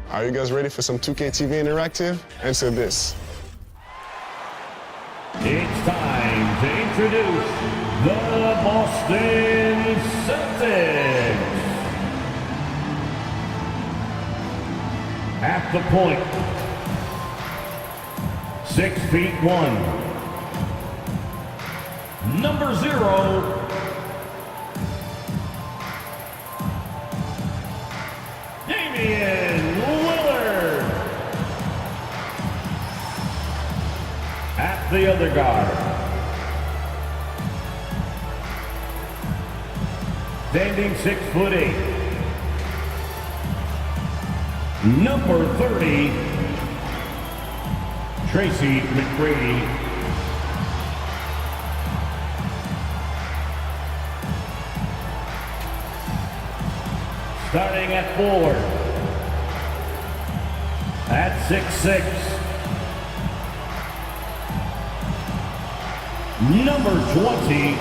Are you guys ready for some 2K TV Interactive? Answer this. It's time to introduce the Boston Celtics. At the point, 6'1", number 0, Damian Lillard. At the other guard, standing 6'8", number 30, Tracy McGrady. Starting at forward, at 6'6", number 20,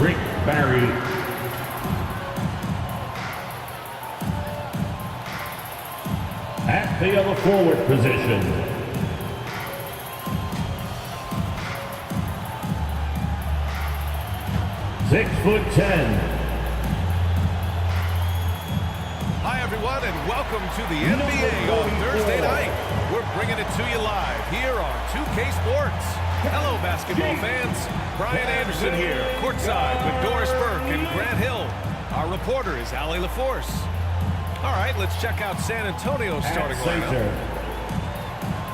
Rick Barry. At the other forward position, "6'10". Hi everyone, and welcome to the NBA on Thursday night. We're bringing it to you live here on 2K Sports. Hello basketball fans, Brian Anderson here, courtside with Doris Burke and Grant Hill. Our reporter is Allie LaForce. All right, let's check out San Antonio's starting lineup.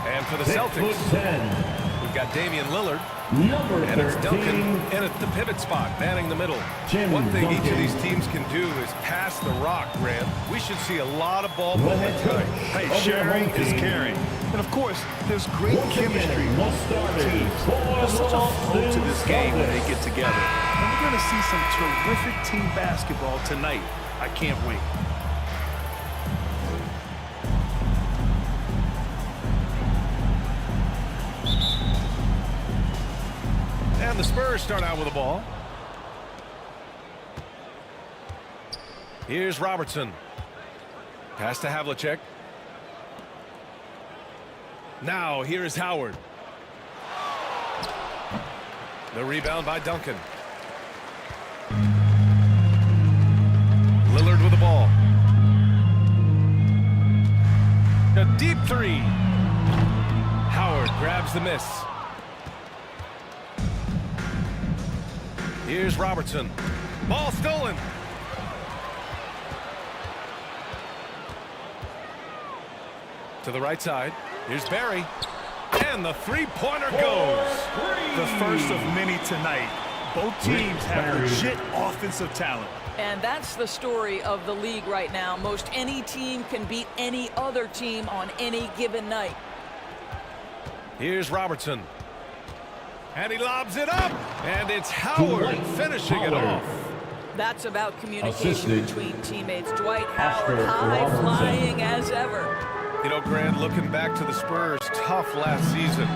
And for the Celtics, we've got Damian Lillard, and it's Duncan in at the pivot spot, manning the middle. One thing each of these teams can do is pass the rock, Grant. We should see a lot of ball movement tonight. Hey, sharing is caring. And of course, there's great chemistry among the teams. There's such a flow to this game when they get together. And we're going to see some terrific team basketball tonight. I can't wait. And the Spurs start out with the ball. Here's Robertson. Pass to Havlicek. Now here is Howard. The rebound by Duncan. Lillard with the ball. A deep three. Howard grabs the miss. Here's Robertson. Ball stolen. To the right side. Here's Barry. And the three-pointer goes. The first of many tonight. Both teams have legit offensive talent. And that's the story of the league right now. Most any team can beat any other team on any given night. Here's Robertson. And he lobs it up. And it's Howard finishing it off. That's about communication between teammates. Dwight Howard, high flying as ever. You know, Grant, looking back to the Spurs' tough last season,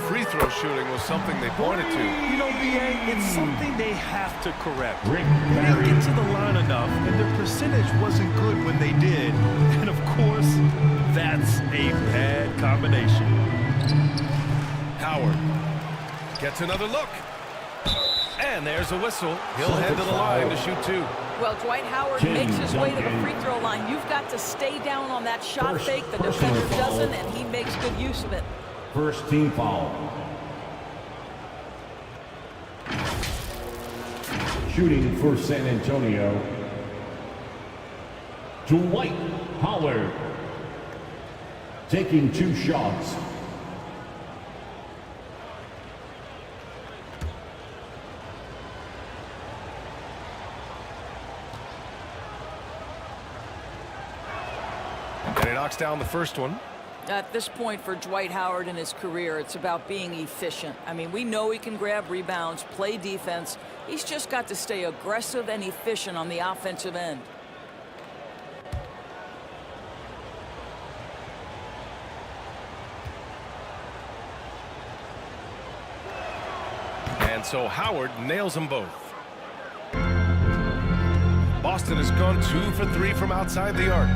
free throw shooting was something they pointed to. You know, B.A., it's something they have to correct. They didn't get to the line enough, and their percentage wasn't good when they did. And, of course, that's a bad combination. Howard gets another look. And there's a whistle. He'll head to the line to shoot two. Well, Dwight Howard makes his way to the free throw line. You've got to stay down on that shot fake. The defender doesn't, and he makes good use of it. First team foul. Shooting for San Antonio, Dwight Howard. Taking two shots. And he knocks down the first one. At this point for Dwight Howard in his career, it's about being efficient. I mean, we know he can grab rebounds, play defense. He's just got to stay aggressive and efficient on the offensive end. And And so Howard nails them both. Boston has gone 2 for 3 from outside the arc.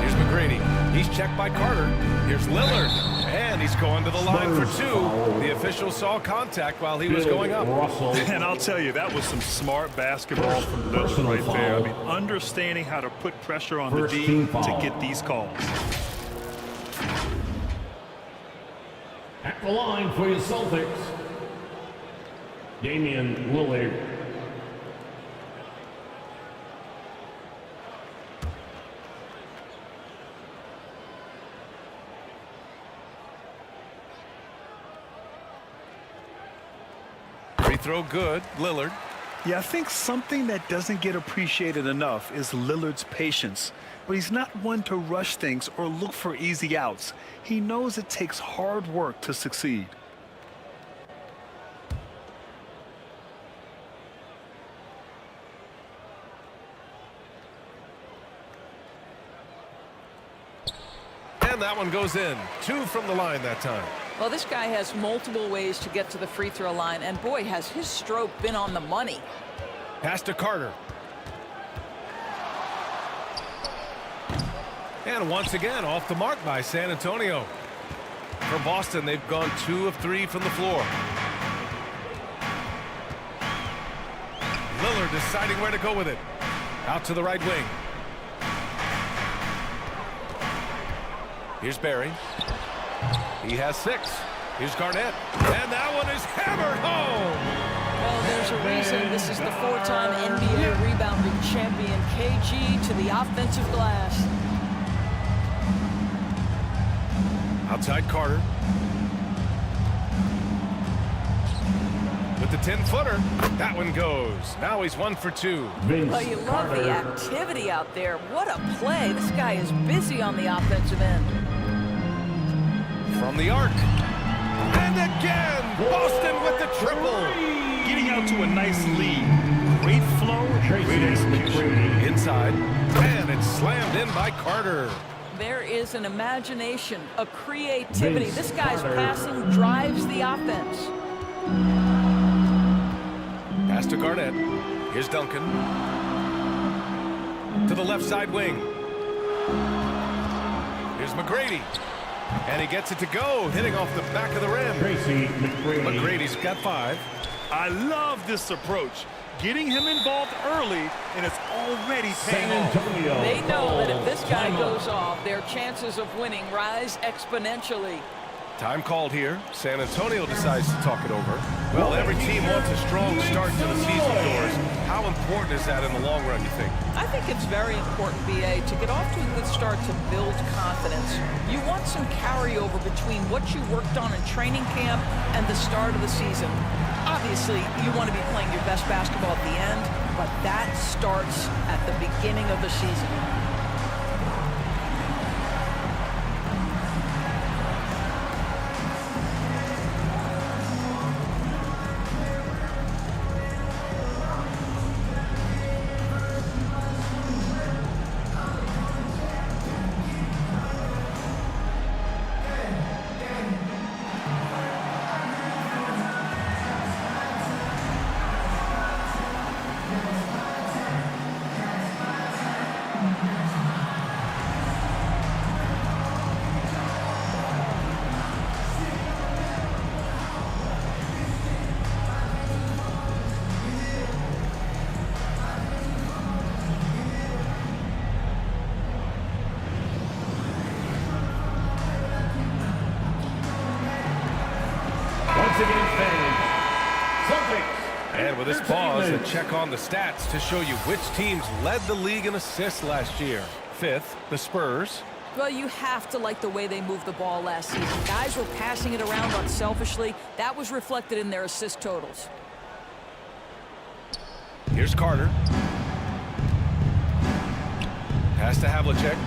Here's McGrady. He's checked by Carter. Here's Lillard. And he's going to the line for 2. The official saw contact while he was going up. And I'll tell you, that was some smart basketball from Lillard right there. I mean, understanding how to put pressure on the D to get these calls. At the line for your Celtics, Damian Lillard. Free throw good. Lillard. Yeah, I think something that doesn't get appreciated enough is Lillard's patience. But he's not one to rush things or look for easy outs. He knows it takes hard work to succeed. And that one goes in. 2 from the line that time. Well, this guy has multiple ways to get to the free throw line, and boy, has his stroke been on the money. Pass to Carter. And once again, off the mark by San Antonio. For Boston, they've gone 2 of 3 from the floor. Lillard deciding where to go with it. Out to the right wing. Here's Barry. He has 6. Here's Garnett. And that one is hammered home. Well, there's a reason this is the 4-time NBA rebounding champion, KG, to the offensive glass. Outside Carter. With the 10-footer. That one goes. Now he's 1 for 2. Well, you love the activity out there. What a play. This guy is busy on the offensive end. From the arc. And again, Boston with the triple. Getting out to a nice lead. Great flow and great execution. Inside. And it's slammed in by Carter. There is an imagination, a creativity. This guy's passing drives the offense. Pass to Garnett. Here's Duncan. To the left side wing. Here's McGrady. And he gets it to go, hitting off the back of the rim. McGrady's got 5. I love this approach. Getting him involved early, and it's already paying off. They know that if this guy goes off, their chances of winning rise exponentially. Time called here. San Antonio decides to talk it over. Well, every team wants a strong start to the season, Doors. How important is that in the long run, you think? I think it's very important, BA, to get off to a good start to build confidence. You want some carryover between what you worked on in training camp and the start of the season. Obviously, you want to be playing your best basketball at the end, but that starts at the beginning of the season. And with this pause, a check on the stats to show you which teams led the league in assists last year. 5th, the Spurs. Well, you have to like the way they moved the ball last season. Guys were passing it around unselfishly. That was reflected in their assist totals. Here's Carter. Pass to Havlicek.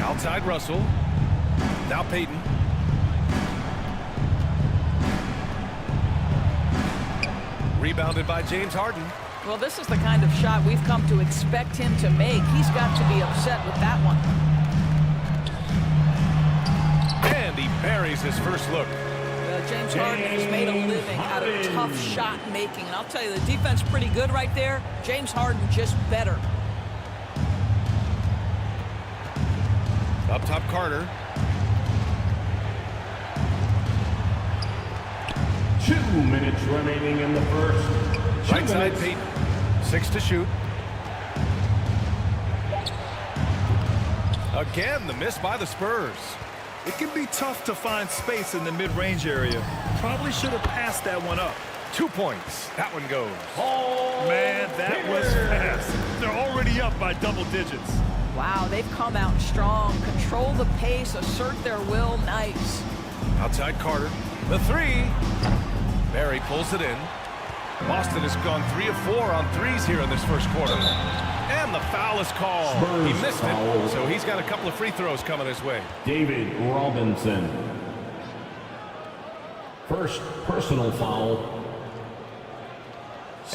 Outside Russell. Now Payton. Rebounded by James Harden. Well, this is the kind of shot we've come to expect him to make. He's got to be upset with that one. buries his first look. James Harden has made a living out of tough shot making. And I'll tell you, the defense pretty good right there. James Harden just better. Up top, Carter. 2 minutes remaining in the first. Right side, Peyton. 6 to shoot. Again, the miss by the Spurs. It can be tough to find space in the mid-range area. Probably should have passed that one up. 2 points. That one goes. Man, that was fast. They're already up by double digits. Wow, they've come out strong. Control the pace, assert their will. Nice. Outside Carter. The 3. Barry pulls it in. Boston has gone 3 of 4 on threes here in this first quarter. And the foul is called. Spurs He missed foul. it, so he's got a couple of free throws coming his way. David Robinson. First personal foul.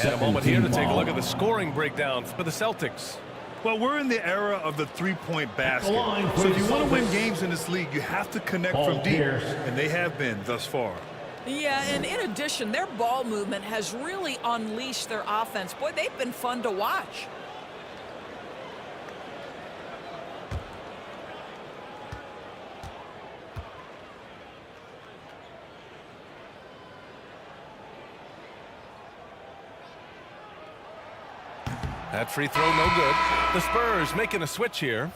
And a moment here to take a foul. look at the scoring breakdown for the Celtics. Well, we're in the era of the three-point basket. line for So if you the want to win Celtics. games in this league, you have to connect Paul from deep. Pierce. And they have been thus far. Yeah, and in addition, their ball movement has really unleashed their offense. Boy, they've been fun to watch. That free throw no good. The Spurs making a switch here.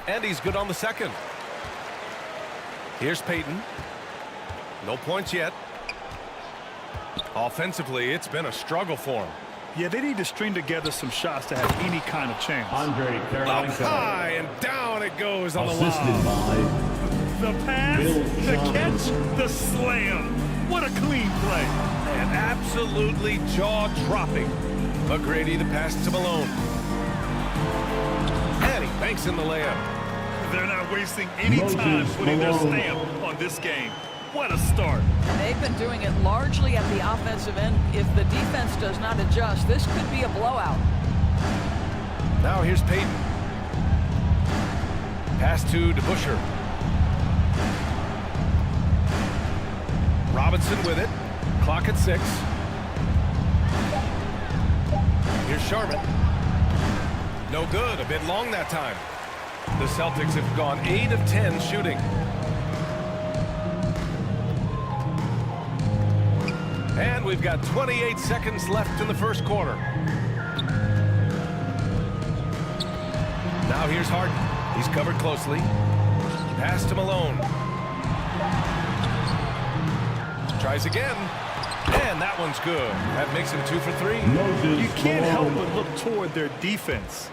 And he's good on the second. Here's Peyton. No points yet. Offensively, it's been a struggle for him. Yeah, they need to string together some shots to have any kind of chance. Andre Up Karolinko. high and down it goes on the Assisted lob. by The pass, Bill the Johnson. catch, the slam. What a clean play. And absolutely jaw-dropping. McGrady the pass to Malone. And he banks in the layup. They're not wasting any Moses time putting their Malone. stamp on this game. What a start. They've been doing it largely at the offensive end. If the defense does not adjust, this could be a blowout. Now here's Peyton. Pass to DeBusschere. Robinson with it. Clock at 6. Here's Sharman. No good. A bit long that time. The Celtics have gone 8 of 10 shooting. And we've got 28 seconds left in the first quarter. Now here's Harden. He's covered closely. Pass to Malone. Tries again. And that one's good. That makes him 2 for 3. Moses You can't help Malone. but look toward their defense.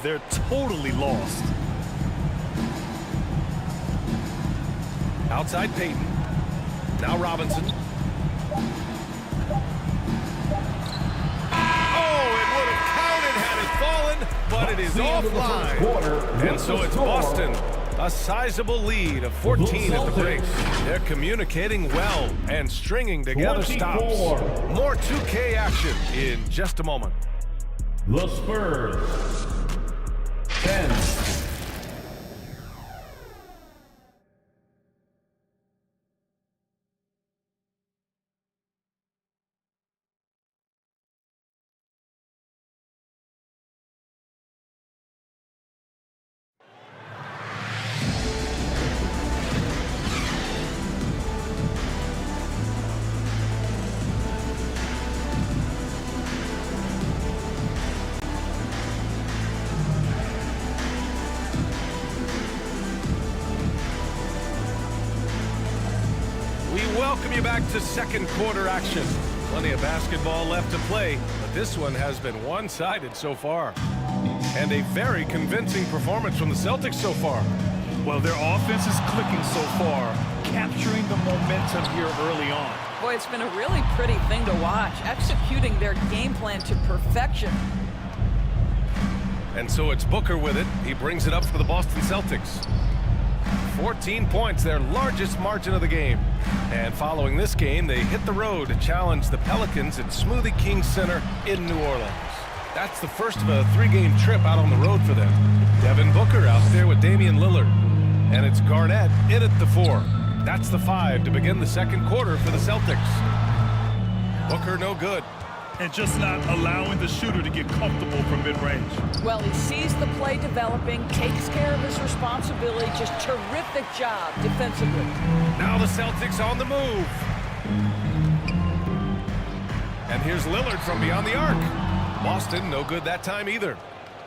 They're totally lost. Outside Peyton. Now Robinson. Oh, it would have counted had it fallen, but it is The end of the first offline. quarter. And so it's Boston. A sizable lead of 14 at the break. They're communicating well and stringing together stops. 24. More 2K action in just a moment. The Spurs. 10. Welcome you back to second quarter action. Plenty of basketball left to play, but this one has been one-sided so far. And a very convincing performance from the Celtics so far. Well, their offense is clicking so far, capturing the momentum momentum here early on. Boy, it's been a really pretty thing to watch, executing their game plan to perfection. And so it's Booker with it. He brings it up for the Boston Celtics. 14 points, their largest margin of the game. And following this game, they hit the road to challenge the Pelicans at Smoothie King Center in New Orleans. That's the first of a 3-game trip out on the road for them. Devin Booker out there with Damian Lillard. And it's Garnett in at the 4. That's the 5 to begin the second quarter for the Celtics. Booker no good. And just not allowing the shooter to get comfortable from mid-range. Well, he sees the play developing, takes care of his responsibility. Just terrific job defensively. Now the Celtics on the move. And here's Lillard from beyond the arc. Boston no good that time either.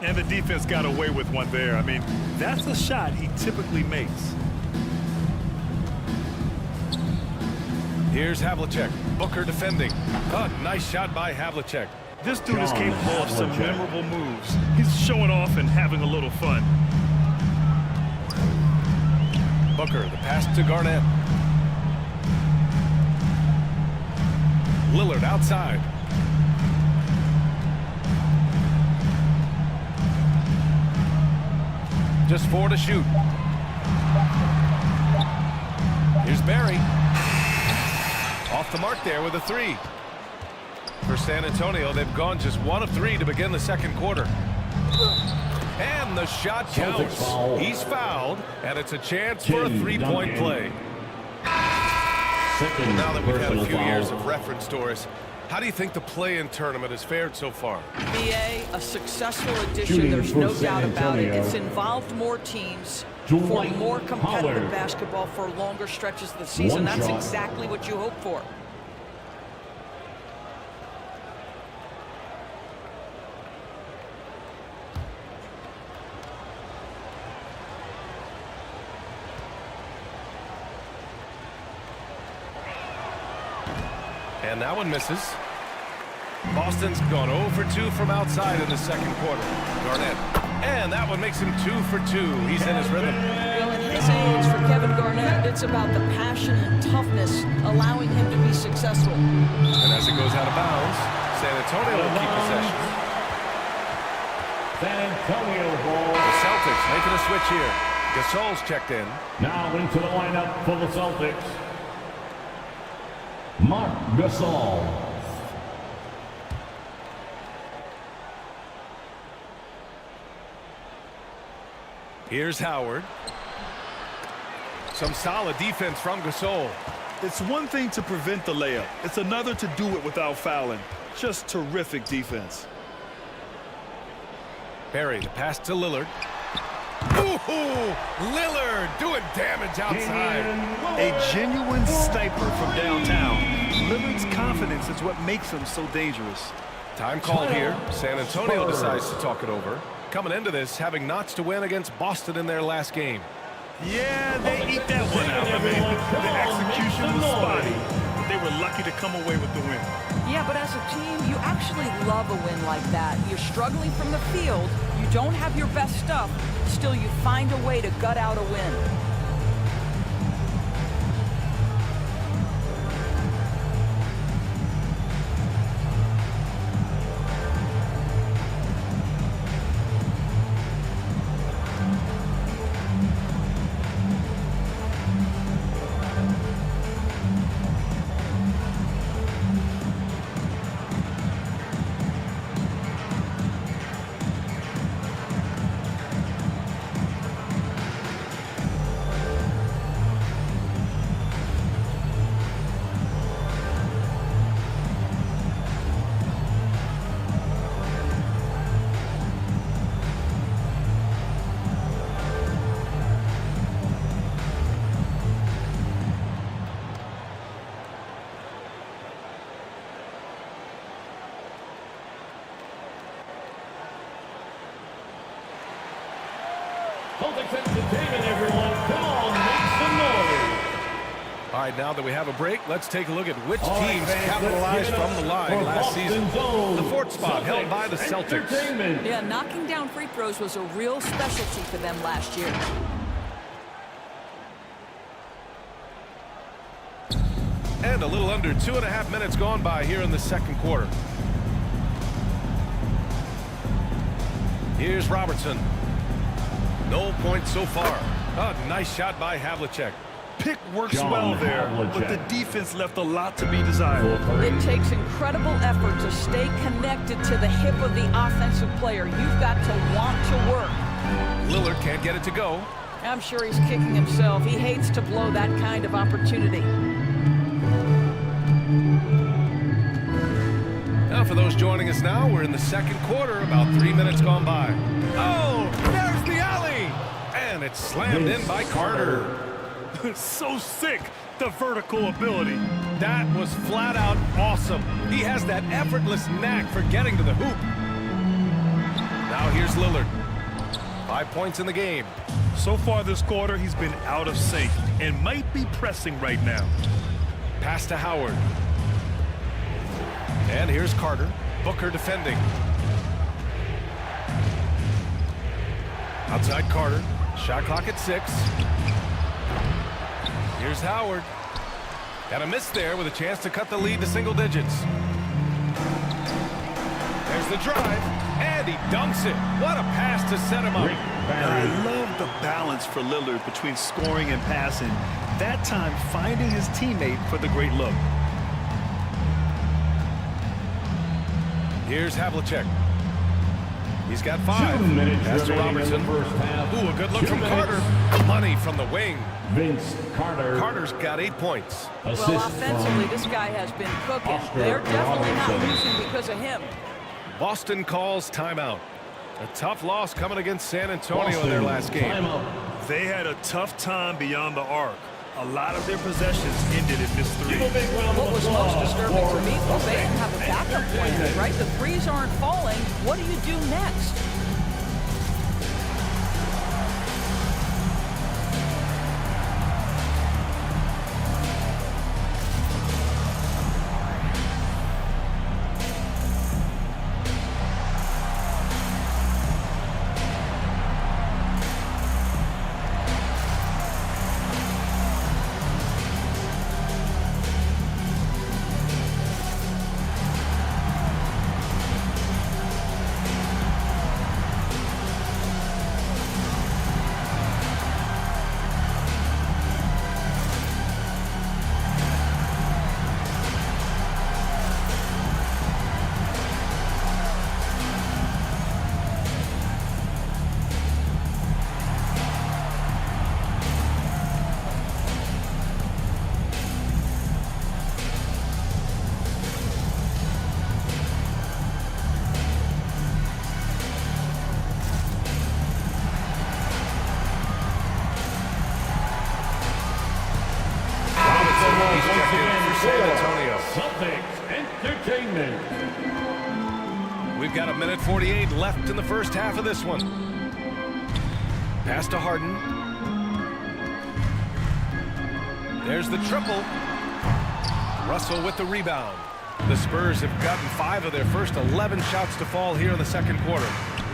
And the defense got away with one there. I mean, that's a shot he typically makes. Here's Havlicek. Booker defending. Oh, nice shot by Havlicek. This dude is capable of some memorable moves. He's showing off and having a little fun. Booker, the pass to Garnett. Lillard outside. Just 4 to shoot. Here's Barry. Off the mark there with a 3. For San Antonio, they've gone just 1 of 3 to begin the second quarter. And the shot counts. He's fouled, and it's a chance for a 3-point play. Now that we've had a few years of reference, Doris, how do you think the play-in tournament has fared so far? BA, a successful addition, there's no doubt about it. It's involved more teams for more competitive basketball for longer stretches of the season. That's exactly what you hope for. And that one misses. Boston's gone 0 for 2 from outside in the second quarter. Garnett. And that one makes him 2 for 2. He's in his rhythm. Well, at his age, for Kevin Garnett, it's about the passion and toughness allowing him to be successful. And as it goes out of bounds, San Antonio will keep possession. San Antonio ball. The Celtics making a switch here. Gasol's checked in. Now into the lineup for the Celtics. Marc Gasol. Here's Howard. Some solid defense from Gasol. It's one thing to prevent the layup. It's another to do it without fouling. Just terrific defense. Barry, the pass to Lillard. Ooh, Lillard doing damage outside. A genuine sniper from downtown. Lillard's confidence is what makes him so dangerous. Time called here. San Antonio decides to talk it over. Coming into this, having knots to win against Boston in their last game. Yeah, they eat that one out. I mean, the execution was spotty, but they were lucky to come away with the win. Yeah, but as a team, you actually love a win like that. You're struggling from the field. You don't have your best stuff. Still, you find a way to gut out a win. Celtics entertainment, everyone. Come on, make some noise. All right, now that we have a break, let's take a look at which teams capitalized from the line last season. The fourth spot held by the Celtics. Yeah, knocking down free throws was a real specialty for them last year. And a little under 2.5 minutes gone by here in the second quarter. Here's Robertson. No points so far. A nice shot by Havlicek. Pick works well there, but the defense left a lot to be desired. It takes incredible effort to stay connected to the hip of the offensive player. You've got to want to work. Lillard can't get it to go. I'm sure he's kicking himself. He hates to blow that kind of opportunity. Now for those joining us now, we're in the second quarter, about 3 minutes gone by. Oh, there's the alley! And it's slammed in by Carter. So sick, the vertical ability. That was flat out awesome. He has that effortless knack for getting to the hoop. Now here's Lillard. 5 points in the game. So far this quarter, he's been out of sync and might be pressing right now. Pass to Howard. And here's Carter. Booker defending. Outside Carter. Shot clock at 6. Here's Howard. Got a miss there with a chance to cut the lead to single digits. There's the drive, and he dunks it. What a pass to set him up. I love the balance for Lillard between scoring and passing. That time finding his teammate for the great look. Here's Havlicek. He's got 5. Pass to Robertson. Ooh, a good look from Carter. Money from the wing. Vince Carter. Carter's got 8 points. Well, offensively, this guy has been cooking. They're definitely not losing because of him. Boston calls timeout. A tough loss coming against San Antonio in their last game. They had a tough time beyond the arc. A lot of their possessions ended in this 3. What was most disturbing to me was they didn't have a backup plan, right? The threes aren't falling. What do you do next? San Antonio. Celtics entertainment. We've got 1:48 left in the first half of this one. Pass to Harden. There's the triple. Russell with the rebound. The Spurs have gotten 5 of their first 11 shots to fall here in the second quarter.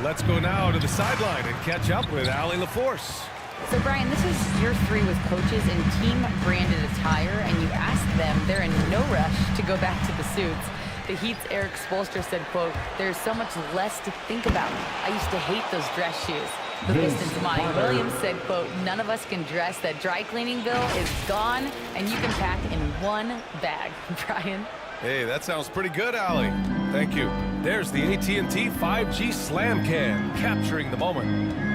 Let's go now to the sideline and catch up with Allie LaForce. So, Brian, this is year 3 with coaches in team-branded attire, and you ask them, they're in no rush to go back to the suits. The Heat's Eric Spoelstra said, quote, "There's so much less to think about. I used to hate those dress shoes." The Pistons' Monty Williams said, quote, "None of us can dress. That dry cleaning bill is gone, and you can pack in one bag." Brian? Hey, that sounds pretty good, Allie. Thank you. There's the AT&T 5G Slam Can, capturing the moment.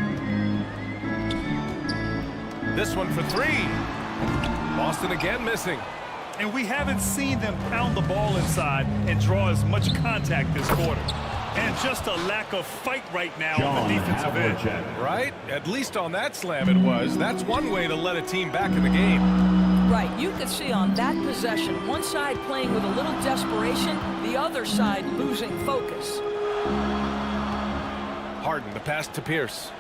This one for 3. Boston again missing. And we haven't seen them pound the ball inside and draw as much contact this quarter. And just a lack of fight right now on the defensive end. Right? At least on that slam it was. That's one way to let a team back in the game. Right. You could see on that possession, one side playing with a little desperation, the other side losing focus. Harden, the pass to Pierce.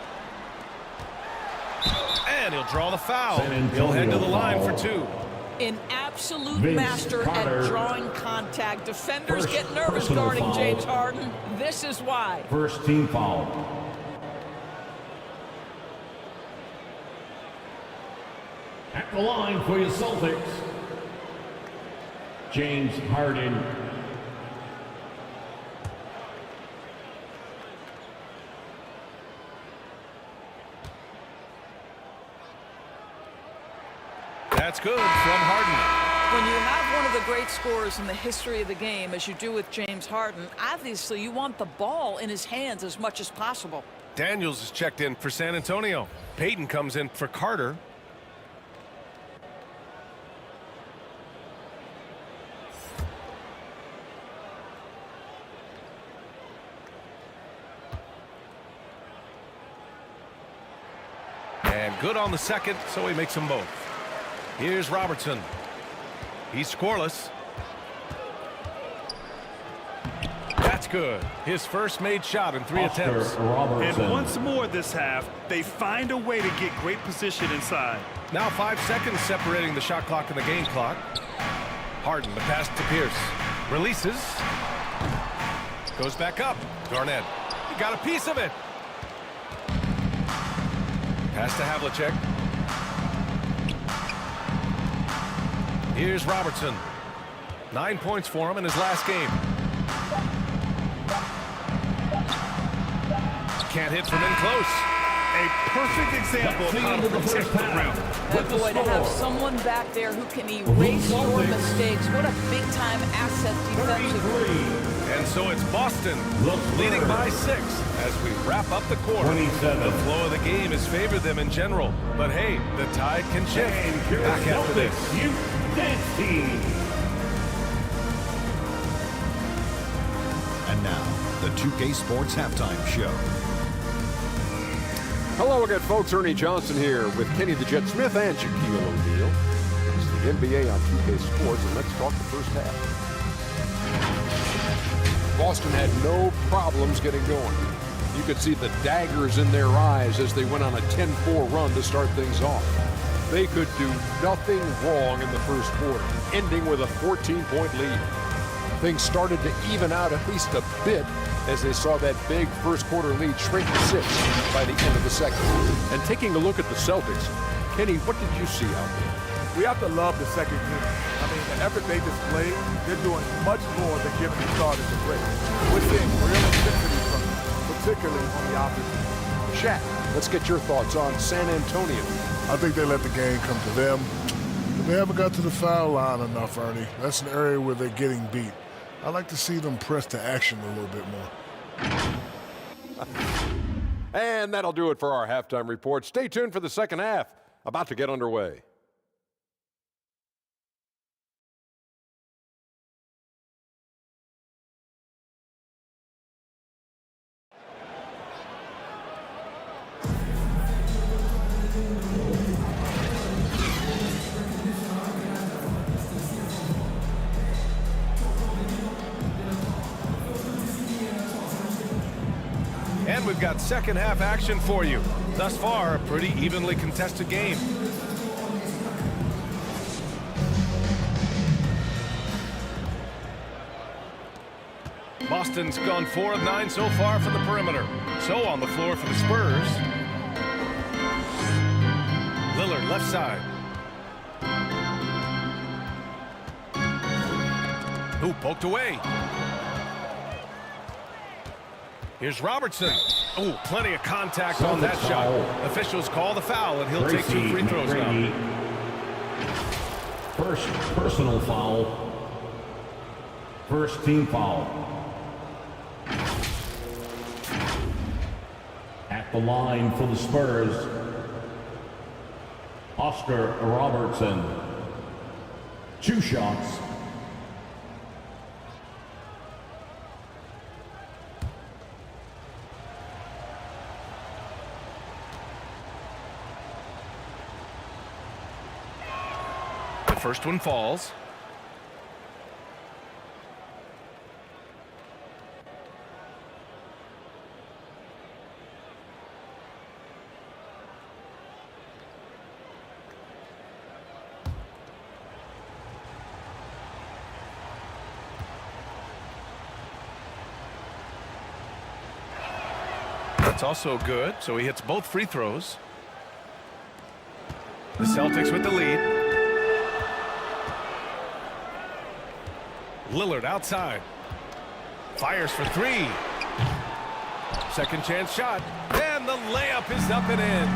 And he'll draw the foul. He'll head to the line for 2. An absolute master at drawing contact. Defenders get nervous guarding James Harden. This is why. First team foul. At the line for your Celtics. James Harden. That's good from Harden. When you have one of the great scorers in the history of the game, as you do with James Harden, obviously you want the ball in his hands as much as possible. Daniels is checked in for San Antonio. Payton comes in for Carter. And good on the second, so he makes them both. Here's Robertson. He's scoreless. That's good. His first made shot in 3 attempts. And once more this half, they find a way to get great position inside. Now 5 seconds separating the shot clock and the game clock. Harden, the pass to Pierce. Releases. Goes back up. Garnett. He got a piece of it. Pass to Havlicek. Here's Robertson. 9 points for him in his last game. Can't hit from in close. A perfect example of how to protect the rim. And boy, to have someone back there who can erase your mistakes, what a big-time asset defensively. And so it's Boston leading by 6 as we wrap up the quarter. The flow of the game has favored them in general. But hey, the tide can shift. Back after this. And now, the 2K Sports Halftime Show. Hello again, folks. Ernie Johnson here with Kenny the Jet Smith and Shaquille O'Neal. This is the NBA on 2K Sports, and let's talk the first half. Boston had no problems getting going. You could see the daggers in their eyes as they went on a 10-4 run to start things off. They could do nothing wrong in the first quarter, ending with a 14-point lead. Things started to even out at least a bit as they saw that big first quarter lead shrink to 6 by the end of the second. And taking a look at the Celtics, Kenny, what did you see out there? We have to love the second unit. I mean, the effort they displayed, they're doing much more than giving the starters a break. We're seeing real intensity from them, particularly on the offense. Shaq, let's get your thoughts on San Antonio. I think they let the game come to them. They haven't got to the foul line enough, Ernie. That's an area where they're getting beat. I like to see them press to action a little bit more. And that'll do it for our halftime report. Stay tuned for the second half, about to get underway. And we've got second half action for you. Thus far, a pretty evenly contested game. Boston's gone 4 of 9 so far from the perimeter. So on the floor for the Spurs. Lillard left side. Who poked away. Here's Robertson. Oh, plenty of contact on that shot. Officials call the foul, and he'll take 2 free throws now. First personal foul. First team foul. At the line for the Spurs, Oscar Robertson. 2 shots. First one falls. That's also good, so he hits both free throws. The Celtics with the lead. Lillard outside. Fires for three. Second chance shot. And the layup is up and in.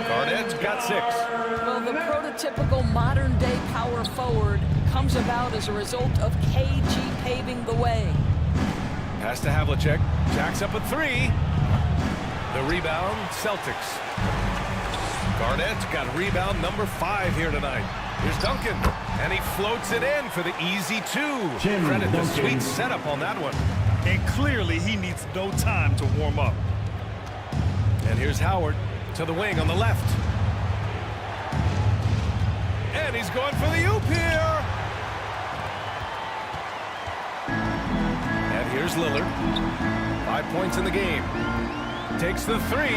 Garnett's got 6. Well, the prototypical modern-day power forward comes about as a result of KG paving the way. Pass to Havlicek. Jacks up a 3. The rebound, Celtics. Garnett's got rebound number 5 here tonight. Here's Duncan, and he floats it in for the easy 2. Credit the sweet setup on that one. And clearly he needs no time to warm up. And here's Howard to the wing on the left. And he's going for the oop here. And here's Lillard. 5 points in the game. Takes the 3.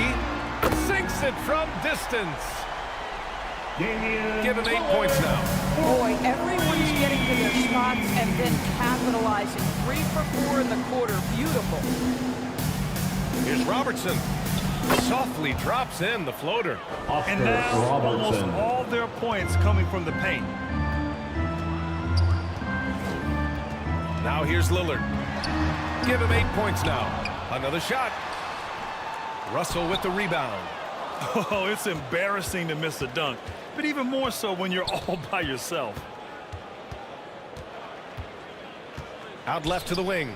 Sinks it from distance. Give him 8 points now. Boy, everyone's getting to their spots and then capitalizing. 3 for 4 in the quarter. Beautiful. Here's Robertson. Softly drops in the floater. And now almost all their points coming from the paint. Now here's Lillard. Give him 8 points now. Another shot. Russell with the rebound. Oh, it's embarrassing to miss a dunk, but even more so when you're all by yourself. Out left to the wing.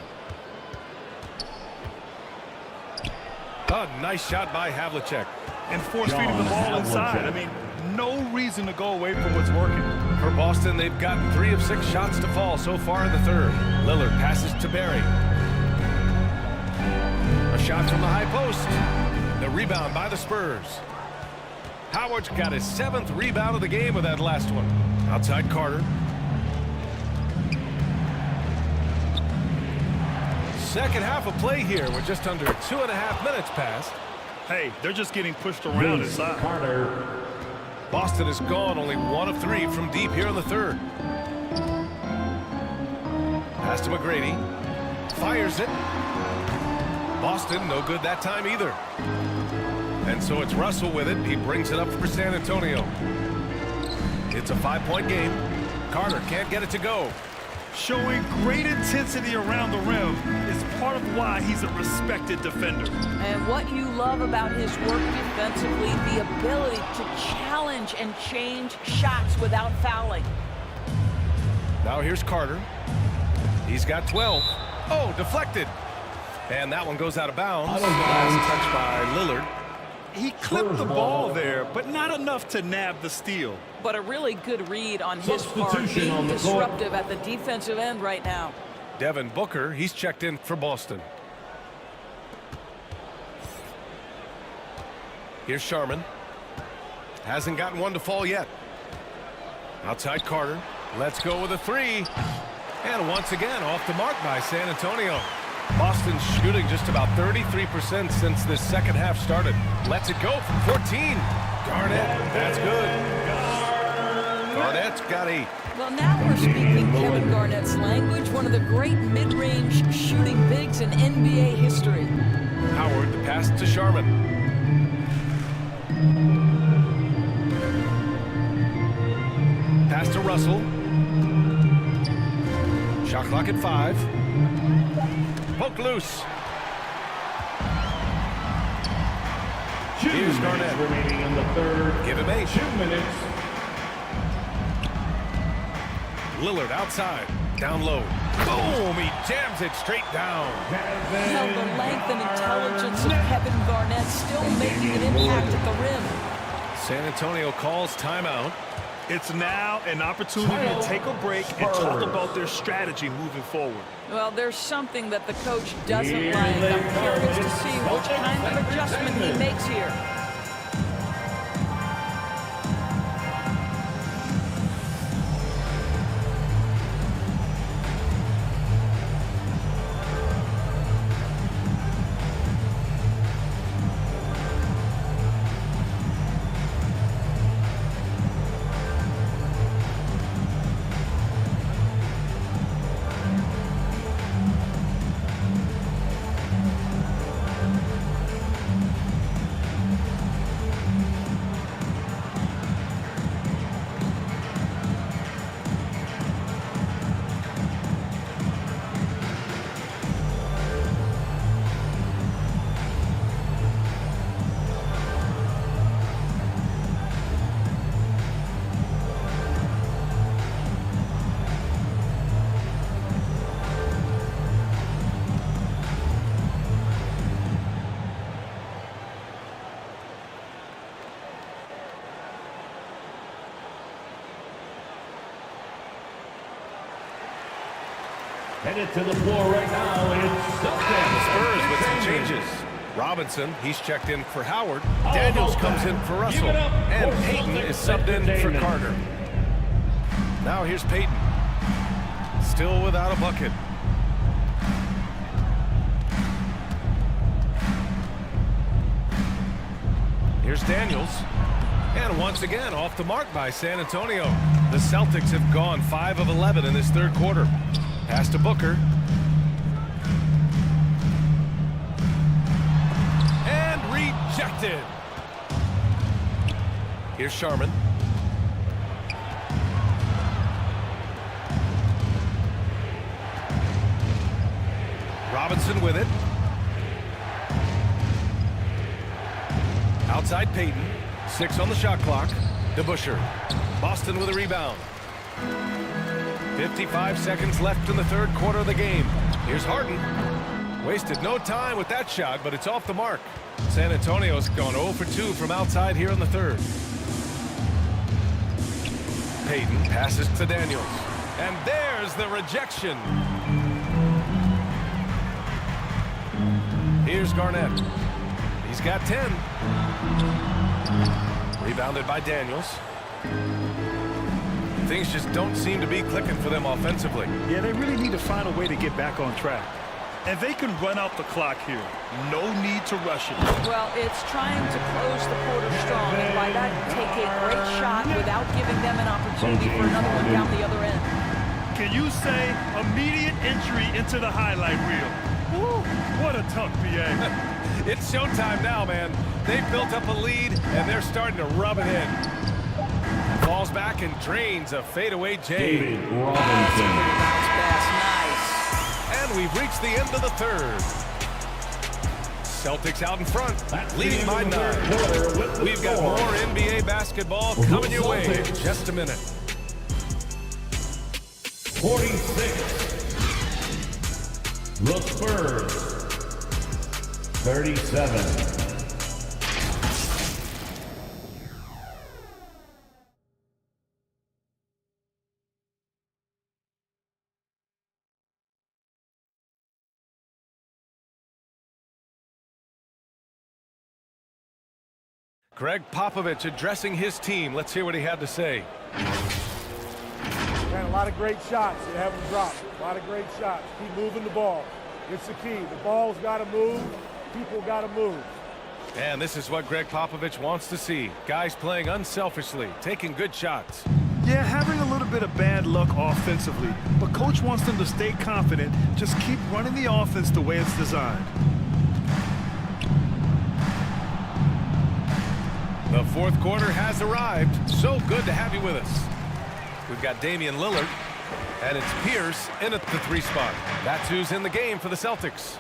A nice shot by Havlicek. And force feeding the ball inside. I mean, no reason to go away from what's working. For Boston, they've gotten 3 of 6 shots to fall so far in the third. Lillard passes to Barry. A shot from the high post. The rebound by the Spurs. Howard's got his 7th rebound of the game with that last one. Outside Carter. Second half of play here with just under 2.5 minutes passed. Hey, they're just getting pushed around inside. Carter. Boston is gone only 1 of 3 from deep here in the third. Pass to McGrady. Fires it. Boston no good that time either. And so it's Russell with it. He brings it up for San Antonio. It's a 5-point game. Carter can't get it to go. Showing great intensity around the rim is part of why he's a respected defender. And what you love about his work defensively, the ability to challenge and change shots without fouling. Now here's Carter. He's got 12. Oh, deflected. And that one goes out of bounds. Last touch by Lillard. He clipped the ball there, but not enough to nab the steal. But a really good read on his part, being disruptive at the defensive end right now. Devin Booker, he's checked in for Boston. Here's Sharman. Hasn't gotten one to fall yet. Outside Carter. Let's go with a 3. And once again, off the mark by San Antonio. Boston's shooting just about 33% since this second half started. Lets it go from 14. Garnett, that's good. Garnett's got 8. Well, now we're speaking Kevin Garnett's language, one of the great mid-range shooting bigs in NBA history. Howard, the pass to Sharman. Pass to Russell. Shot clock at 5. Poke loose. Here's Garnett. Remaining in the third. Give him 8. 2 minutes. Lillard outside. Down low. Boom! He jams it straight down. Now the length and intelligence of Kevin Garnett still making an impact at the rim. San Antonio calls timeout. It's now an opportunity to take a break and talk about their strategy moving forward. Well, there's something that the coach doesn't like. I'm curious to see which kind of adjustment he makes here. Headed to the floor right now, it's Celtics. Spurs with some changes. Robinson, he's checked in for Howard. Daniels comes in for Russell. And Payton is subbed in for Carter. Now here's Payton. Still without a bucket. Here's Daniels. And once again, off the mark by San Antonio. The Celtics have gone 5 of 11 in this third quarter. Pass to Booker. And rejected. Here's Sharman. Robinson with it. Outside Payton. 6 on the shot clock. DeBusschere. Boston with a rebound. 55 seconds left in the third quarter of the game. Here's Harden. Wasted no time with that shot, but it's off the mark. San Antonio's gone 0 for 2 from outside here in the third. Payton passes to Daniels. And there's the rejection. Here's Garnett. He's got 10. Rebounded by Daniels. Things just don't seem to be clicking for them offensively. Yeah, they really need to find a way to get back on track. And they can run out the clock here. No need to rush it. Well, it's trying to close the quarter strong, and by that, take a great shot without giving them an opportunity for another one down the other end. Can you say immediate entry into the highlight reel? Woo, what a tough PA. It's showtime now, man. They've built up a lead, and they're starting to rub it in. Falls back and drains a fadeaway J. David Robinson. Bounce pass, nice. And we've reached the end of the third. Celtics out in front, leading by 9. We've got more NBA basketball coming your way in just a minute. 46. The Spurs. 37. Greg Popovich addressing his team. Let's hear what he had to say. Man, a lot of great shots. You haven't dropped. A lot of great shots. Keep moving the ball. It's the key. The ball's got to move. People got to move. And this is what Greg Popovich wants to see. Guys playing unselfishly, taking good shots. Yeah, having a little bit of bad luck offensively, but coach wants them to stay confident. Just keep running the offense the way it's designed. The fourth quarter has arrived. So good to have you with us. We've got Damian Lillard, and it's Pierce in at the 3 spot. That's who's in the game for the Celtics.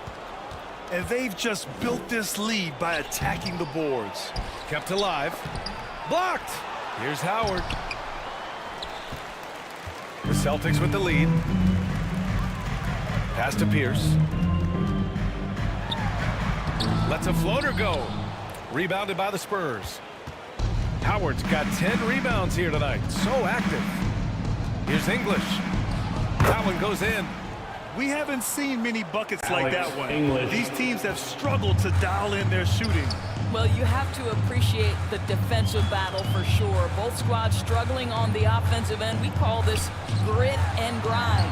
And they've just built this lead by attacking the boards. Kept alive. Blocked. Here's Howard. The Celtics with the lead. Pass to Pierce. Lets a floater go. Rebounded by the Spurs. Howard's got 10 rebounds here tonight. So active. Here's English. That one goes in. We haven't seen many buckets like that one. English. These teams have struggled to dial in their shooting. Well, you have to appreciate the defensive battle for sure. Both squads struggling on the offensive end. We call this grit and grind.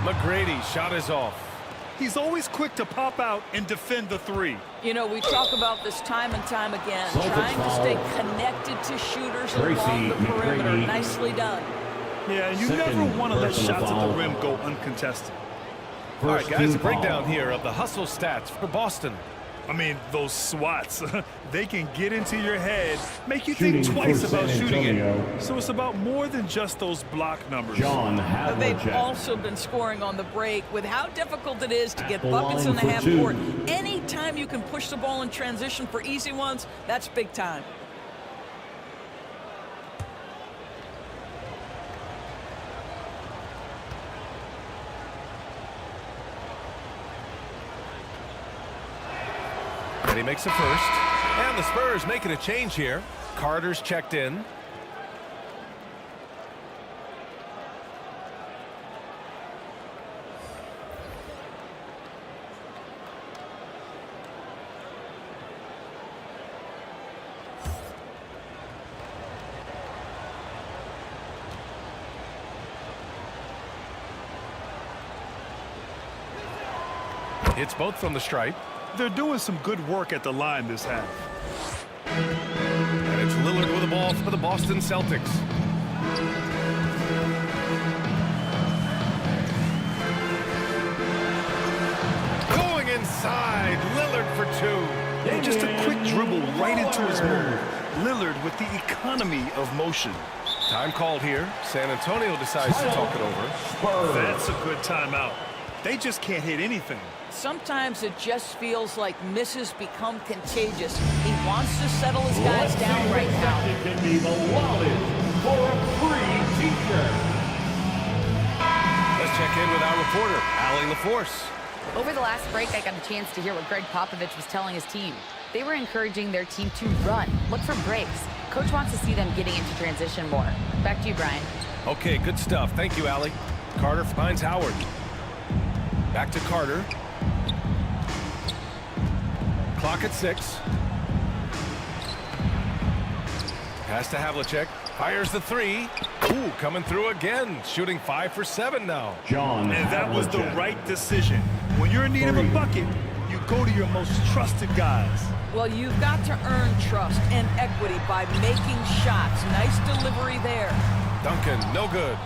McGrady shot is off. He's always quick to pop out and defend the 3. You know, we talk about this time and time again, trying to stay connected to shooters along the perimeter. Nicely done. Yeah, and you never want to let shots at the rim go uncontested. All right, guys, a breakdown here of the hustle stats for Boston. I mean, those swats, they can get into your head, make you think twice about shooting it. So it's about more than just those block numbers. But they've also been scoring on the break with how difficult it is to get buckets in the half court. Anytime you can push the ball in transition for easy ones, that's big time. And he makes a first. And the Spurs making a change here. Carter's checked in. Hits both from the stripe. They're doing some good work at the line this half. And it's Lillard with the ball for the Boston Celtics. Going inside, Lillard for two. And just a quick dribble right into his move. Lillard with the economy of motion. Time called here. San Antonio decides to talk it over. That's a good timeout. They just can't hit anything. Sometimes it just feels like misses become contagious. He wants to settle his guys down right now. It can be the loudest for a free t-shirt. Let's check in with our reporter, Allie LaForce. Over the last break, I got a chance to hear what Greg Popovich was telling his team. They were encouraging their team to run, look for breaks. Coach wants to see them getting into transition more. Back to you, Brian. Okay, good stuff. Thank you, Allie. Carter finds Howard. Back to Carter. Clock at 6. Pass to Havlicek. Fires the 3. Ooh, coming through again. Shooting 5 for 7 now. And that was the right decision. When you're in need of a bucket, you go to your most trusted guys. Well, you've got to earn trust and equity by making shots. Nice delivery there. Duncan, no good.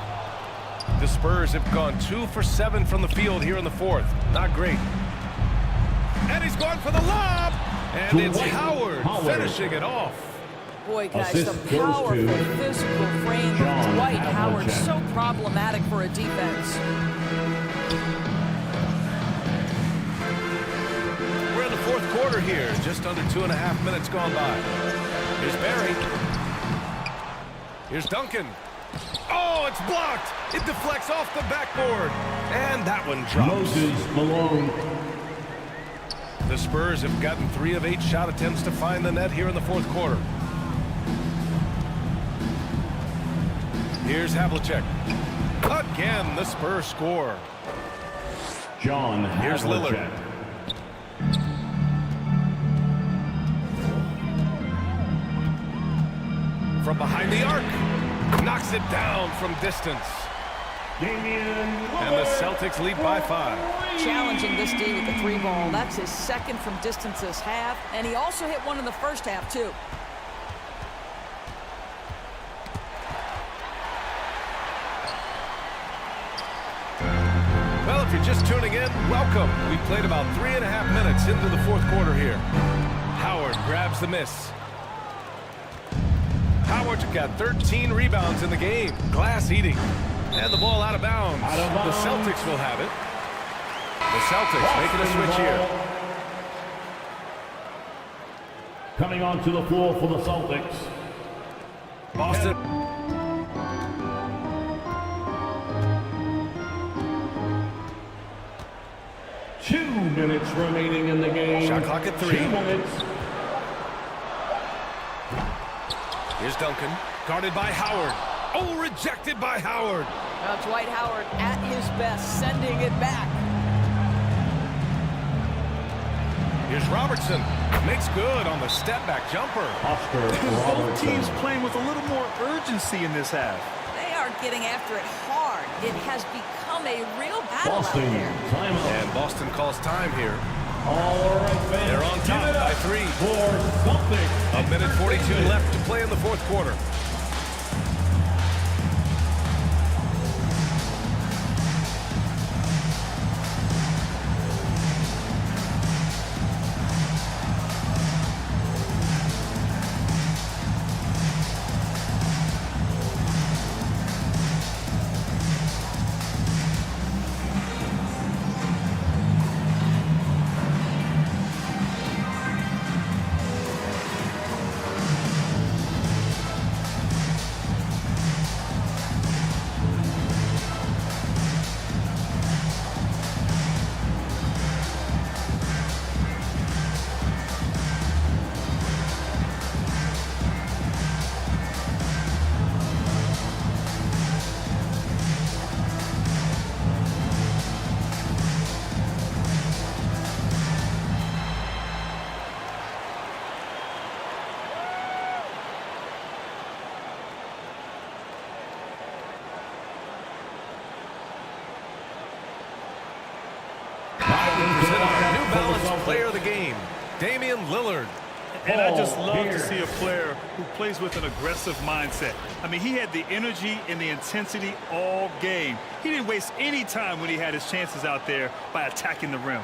The Spurs have gone 2 for 7 from the field here in the 4th. Not great. And he's gone for the lob. And it's Howard finishing it off. Boy, guys, the powerful physical frame of Dwight Howard, so problematic for a defense. We're in the 4th quarter here. Just under 2.5 minutes gone by. Here's Barry. Here's Duncan. Oh, it's blocked. It deflects off the backboard. And that one drops. Moses Malone. The Spurs have gotten 3 of 8 shot attempts to find the net here in the 4th quarter. Here's Havlicek. Again, the Spurs score. John Here's Lillard. From behind the arc. Knocks it down from distance. And the Celtics lead by 5. Challenging this D with the 3 ball. That's his second from distance this half. And he also hit one in the first half, too. Well, if you're just tuning in, welcome. We played about 3.5 minutes into the 4th quarter here. Howard grabs the miss. Howard's got 13 rebounds in the game. Glass eating. And the ball out of bounds. The Celtics will have it. The Celtics making a switch here. Coming onto the floor for the Celtics. Boston. 2 minutes remaining in the game. Shot clock at 3. 2 minutes. Here's Duncan. Guarded by Howard. Oh, rejected by Howard. Well, Dwight Howard at his best, sending it back. Here's Robertson. Makes good on the step-back jumper. Both teams playing with a little more urgency in this half. They are getting after it hard. It has become a real battle Boston, out there. timeout. And Boston calls time here. All right, fans. They're on top by 3. For Celtics. 1:42 left to play in the 4th quarter. Damian Lillard. And I just love to see a player who plays with an aggressive mindset. I mean, he had the energy and the intensity all game. He didn't waste any time when he had his chances out there by attacking the rim.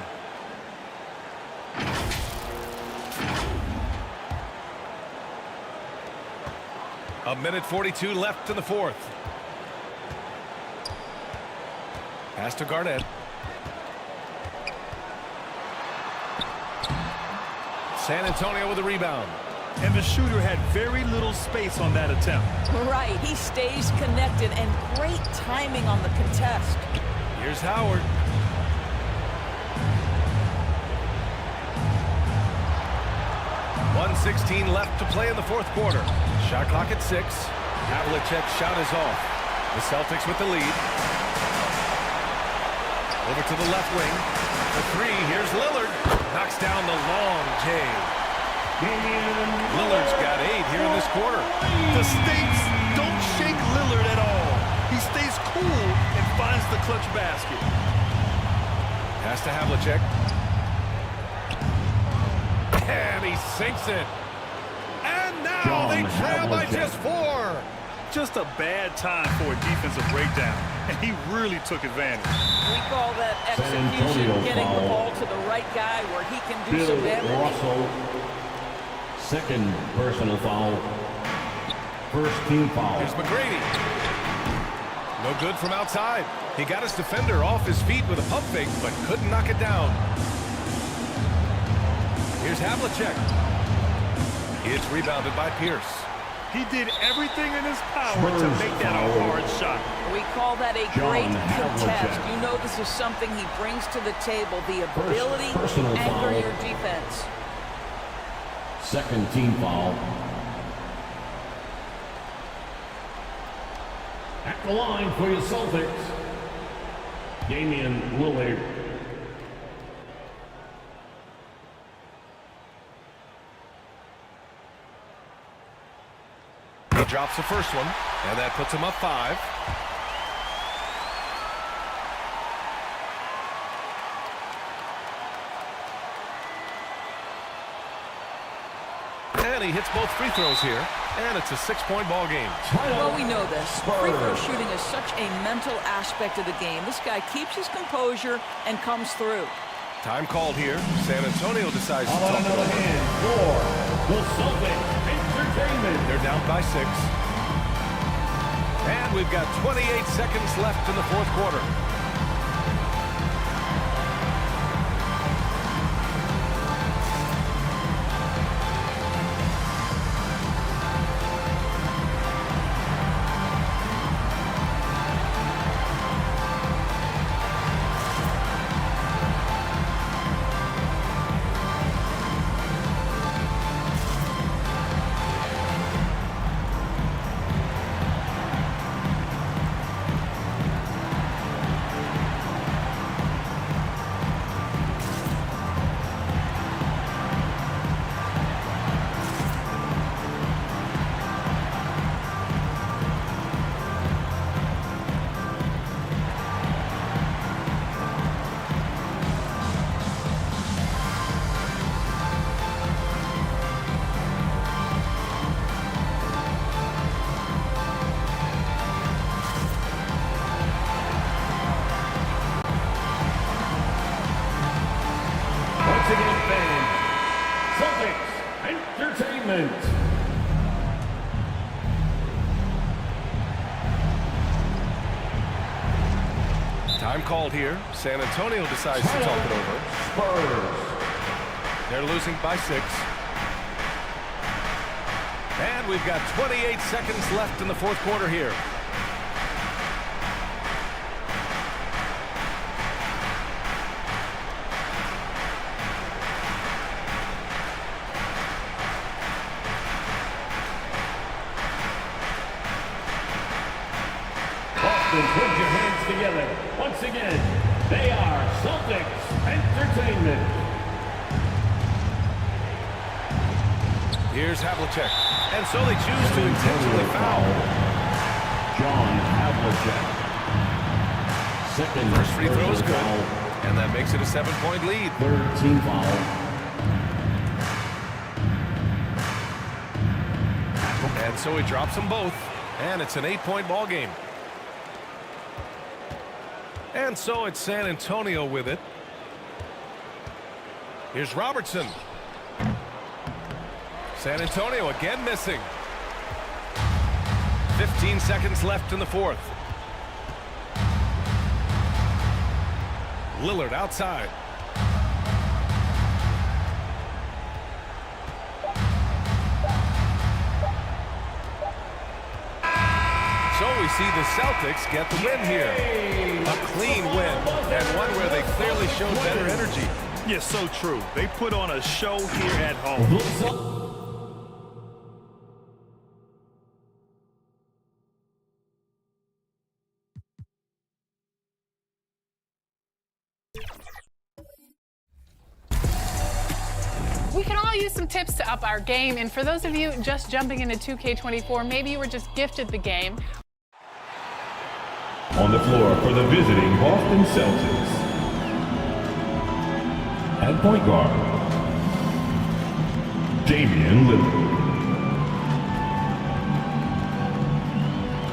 A minute 42 left in the fourth. Pass to Garnett. San Antonio with a rebound. And the shooter had very little space on that attempt. Right, he stays connected and great timing on the contest. Here's Howard. .116 left to play in the fourth quarter. Shot clock at 6. Havlicek's shot is off. The Celtics with the lead. Over to the left wing. The 3, here's Lillard. Knocks down the long J. Lillard's got 8 here in this quarter. The stakes don't shake Lillard at all. He stays cool and finds the clutch basket. Pass to Havlicek. And he sinks it. And now they trail by just 4. Just a bad time for a defensive breakdown, and he really took advantage. We call that execution, getting the ball to the right guy where he can do some damage. Russell, second personal foul. First team foul. Here's McGrady. No good from outside. He got his defender off his feet with a pump fake, but couldn't knock it down. Here's Havlicek. It's rebounded by Pierce. He did everything in his power to make that a hard shot. We call that a great contest. You know this is something he brings to the table, the ability to anchor your defense. Second team foul. At the line for your Celtics, Damian Lillard. He drops the first one, and that puts him up 5. And he hits both free throws here, and it's a 6-point ball game. Well, we know this. Free throw shooting is such a mental aspect of the game. This guy keeps his composure and comes through. Time called here. San Antonio decides to talk it another over. hand for the Celtics Entertainment. They're down by 6. And we've got 28 seconds left in the fourth quarter. Entertainment. Time called here. San Antonio decides to talk it over. Spurs. They're losing by 6. And we've got 28 seconds left in the fourth quarter here. Put your hands together. Once again, they are Celtics Entertainment. Here's Havlicek. And so they choose to intentionally foul. John Havlicek. Second First free throw is good. foul. And that makes it a 7-point lead. Third team foul. And so he drops them both, and it's an 8-point ball game. And so it's San Antonio with it. Here's Robertson. San Antonio again missing. 15 seconds left in the fourth. Lillard outside. So we see the Celtics get the win here. A clean win, and one where they clearly showed better energy. Yes, so true. They put on a show here at home. We can all use some tips to up our game, and for those of you just jumping into 2K24, maybe you were just gifted the game. On the floor for the visiting Boston Celtics. At point guard, Damian Lillard.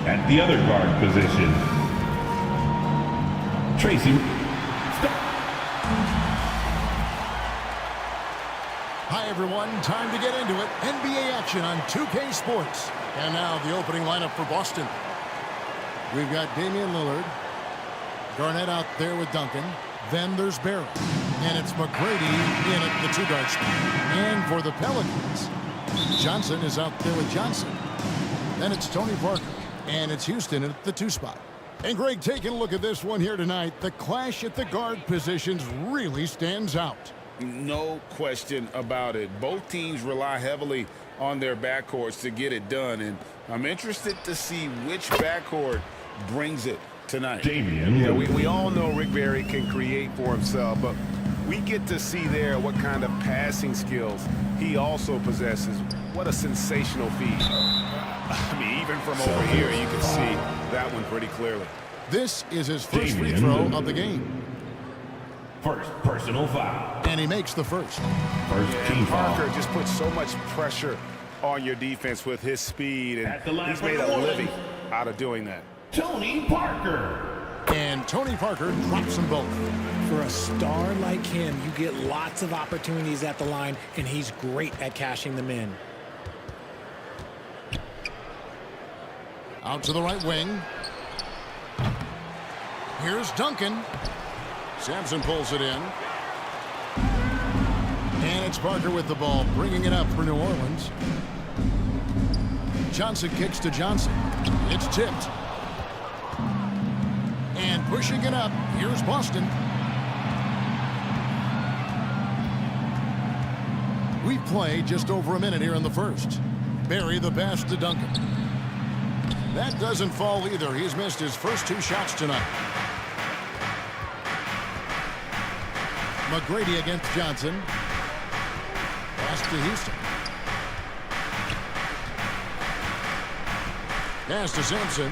At the other guard position, Tracy. Hi, everyone. Time to get into it. NBA action on 2K Sports. And now the opening lineup for Boston. We've got Damian Lillard. Garnett out there with Duncan. Then there's Barry. And it's McGrady in at the two-guard spot. And for the Pelicans, Johnson is out there with Johnson. Then it's Tony Parker. And it's Houston at the two spot. And Greg, taking a look at this one here tonight, the clash at the guard positions really stands out. No question about it. Both teams rely heavily on their backcourts to get it done, and I'm interested to see which backcourt brings it tonight. Yeah, we all know Rick Barry can create for himself, but we get to see there what kind of passing skills he also possesses. What a sensational feed. I mean, even from over here, you can see that one pretty clearly. This is his first free throw of the game. First personal foul. And he makes the first. First team foul. Parker just puts so much pressure on your defense with his speed, and he's made a living out of doing that. Tony Parker. And Tony Parker drops them both. For a star like him, you get lots of opportunities at the line, and he's great at cashing them in. Out to the right wing. Here's Duncan. Sampson pulls it in. And it's Parker with the ball, bringing it up for New Orleans. Johnson kicks to Johnson. It's tipped. And pushing it up, here's Boston. We've played just over a minute here in the first. Barry the pass to Duncan. That doesn't fall either. He's missed his first two shots tonight. McGrady against Johnson. Pass to Houston. Pass to Sampson.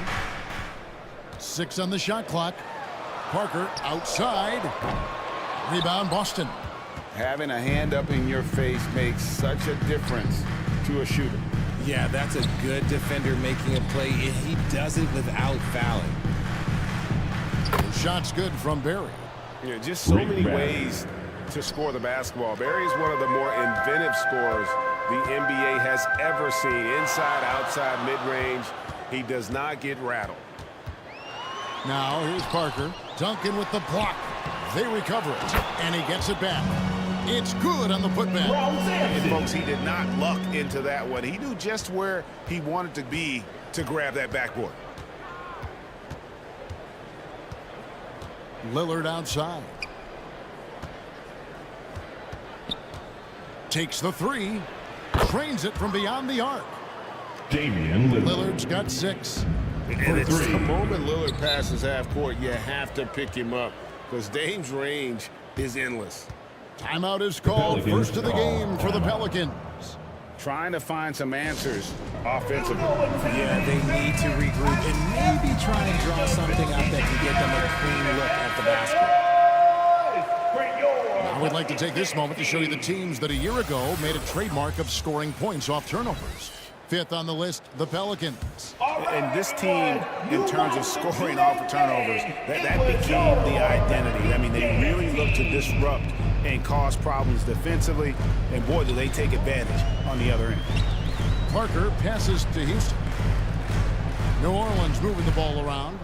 6 on the shot clock. Parker outside. Rebound Boston. Having a hand up in your face makes such a difference to a shooter. Yeah, that's a good defender making a play. He does it without fouling. The shot's good from Barry. Yeah, just so many ways to score the basketball. Barry is one of the more inventive scorers the NBA has ever seen. Inside, outside, mid-range. He does not get rattled. Now here's Parker. Duncan with the block. They recover it, and he gets it back. It's good on the putback. And folks, he did not luck into that one. He knew just where he wanted to be to grab that backboard. Lillard outside. Takes the three. Trains it from beyond the arc. Damian Lillard. Lillard's got 6. And it's the moment Lillard passes half court, you have to pick him up because Dame's range is endless. Timeout is called. First of the game for the Pelicans. Trying to find some answers offensively. Yeah, they need to regroup and maybe try and draw something up that can get them a clean look at the basket. I would like to take this moment to show you the teams that a year ago made a trademark of scoring points off turnovers. Fifth on the list, the Pelicans. And this team, in terms of scoring off of turnovers, that became the identity. I mean, they really look to disrupt and cause problems defensively, and boy, do they take advantage on the other end. Parker passes to Houston. New Orleans moving the ball around.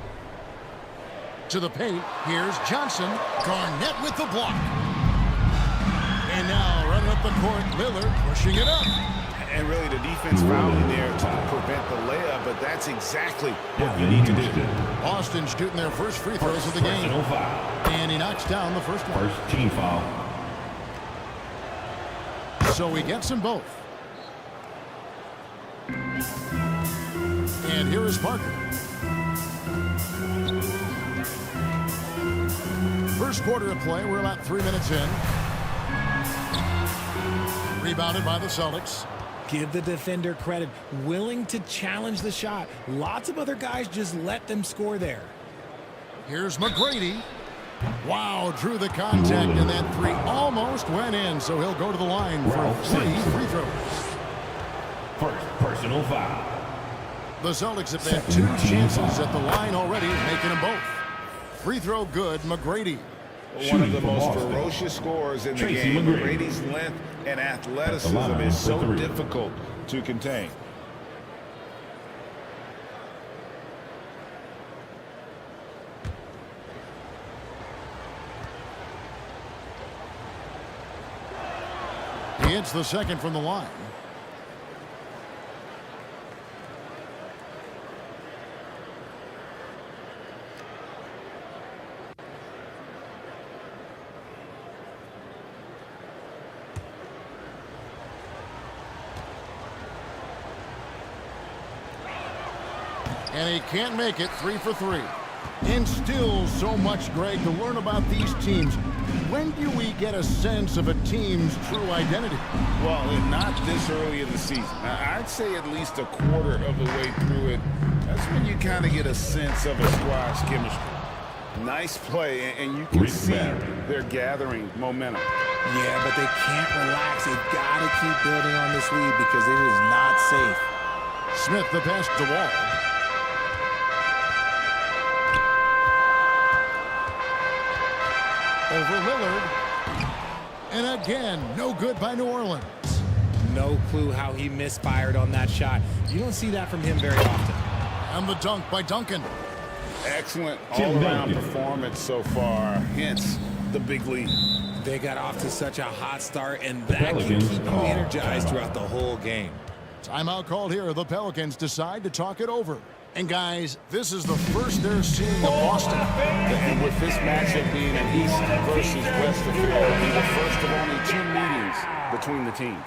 To the paint, here's Johnson. Garnett with the block. And now running up the court, Lillard pushing it up. And really the defense fouling there to prevent the layup, but that's exactly what you need to do. Boston shooting their first free throws of the game. And he knocks down the first one. First team foul. So he gets them both. And here is Parker. First quarter of play, we're about 3 minutes in. Rebounded by the Celtics. Give the defender credit. Willing to challenge the shot. Lots of other guys just let them score there. Here's McGrady. Wow, drew the contact, and that three almost went in, so he'll go to the line for 3 free throws. First personal foul. The Celtics have had 2 chances at the line already, making them both. Free throw good, McGrady. One of the most ferocious scorers in the game. McGrady's length and athleticism is so difficult to contain. He hits the second from the line. And he can't make it. 3 for 3. And still so much, Greg, to learn about these teams. When do we get a sense of a team's true identity? Well, not this early in the season. I'd say at least a quarter of the way through it. That's when you kind of get a sense of a squad's chemistry. Nice play, and you can see they're gathering momentum. Yeah, but they can't relax. They've got to keep building on this lead because it is not safe. Smith the pass to Wall. Over Lillard. And again, no good by New Orleans. No clue how he misfired on that shot. You don't see that from him very often. And the dunk by Duncan. Excellent all-around performance so far, hence the big lead. They got off to such a hot start, and that can keep you energized throughout the whole game. Timeout called here. The Pelicans decide to talk it over. And guys, this is the first they're seeing of Boston. And with this matchup being an East versus West affair, it'll be the first of only 2 meetings between the teams.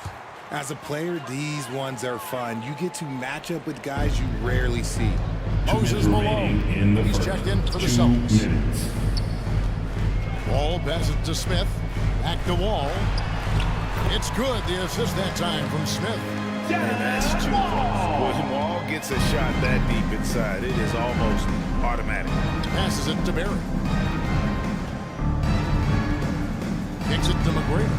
As a player, these ones are fun. You get to match up with guys you rarely see. Moses Malone. He's checked in for the Celtics. Wall passes to Smith. Back to Wall. It's good. The assist that time from Smith. And that's 2 points. When Wall gets a shot that deep inside, it is almost automatic. Passes it to Barry. Kicks it to McGrady.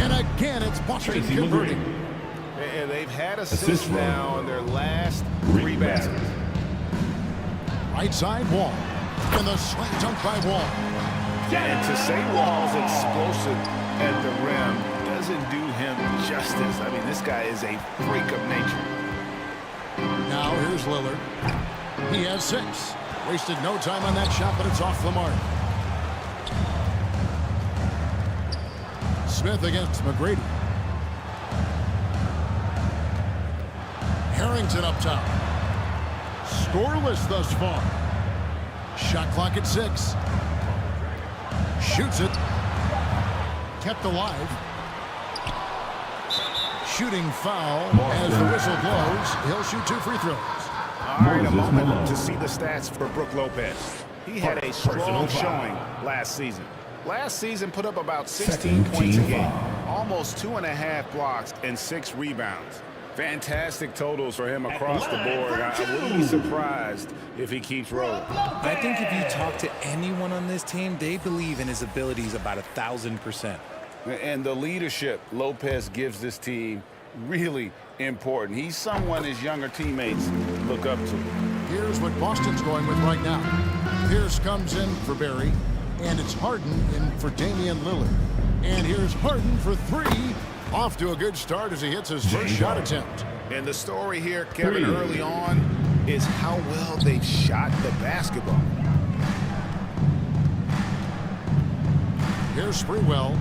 And again, it's Boston converting. And they've had assists now in their last 3 baskets. Right side, Wall. And the slam dunk by Wall. And to say Wall's explosive at the rim doesn't do him justice. I mean, this guy is a freak of nature. Now here's Lillard. He has 6. Wasted no time on that shot, but it's off the mark. Smith against McGrady. Harrington up top. Scoreless thus far. Shot clock at 6. Shoots it. Kept alive. Shooting foul as the whistle blows. He'll shoot 2 free throws. All right, a moment to see the stats for Brook Lopez. He had a strong showing last season. Last season put up about 16 points a game, almost 2.5 blocks and 6 rebounds. Fantastic totals for him across the board. I wouldn't be surprised if he keeps rolling. I think if you talk to anyone on this team, they believe in his abilities about 1,000%. And the leadership Lopez gives this team really important. He's someone his younger teammates look up to. Here's what Boston's going with right now. Pierce comes in for Barry, and it's Harden in for Damian Lillard. And here's Harden for three. Off to a good start as he hits his first shot attempt. And the story here, Kevin, early on is how well they've shot the basketball. Here's Sprewell.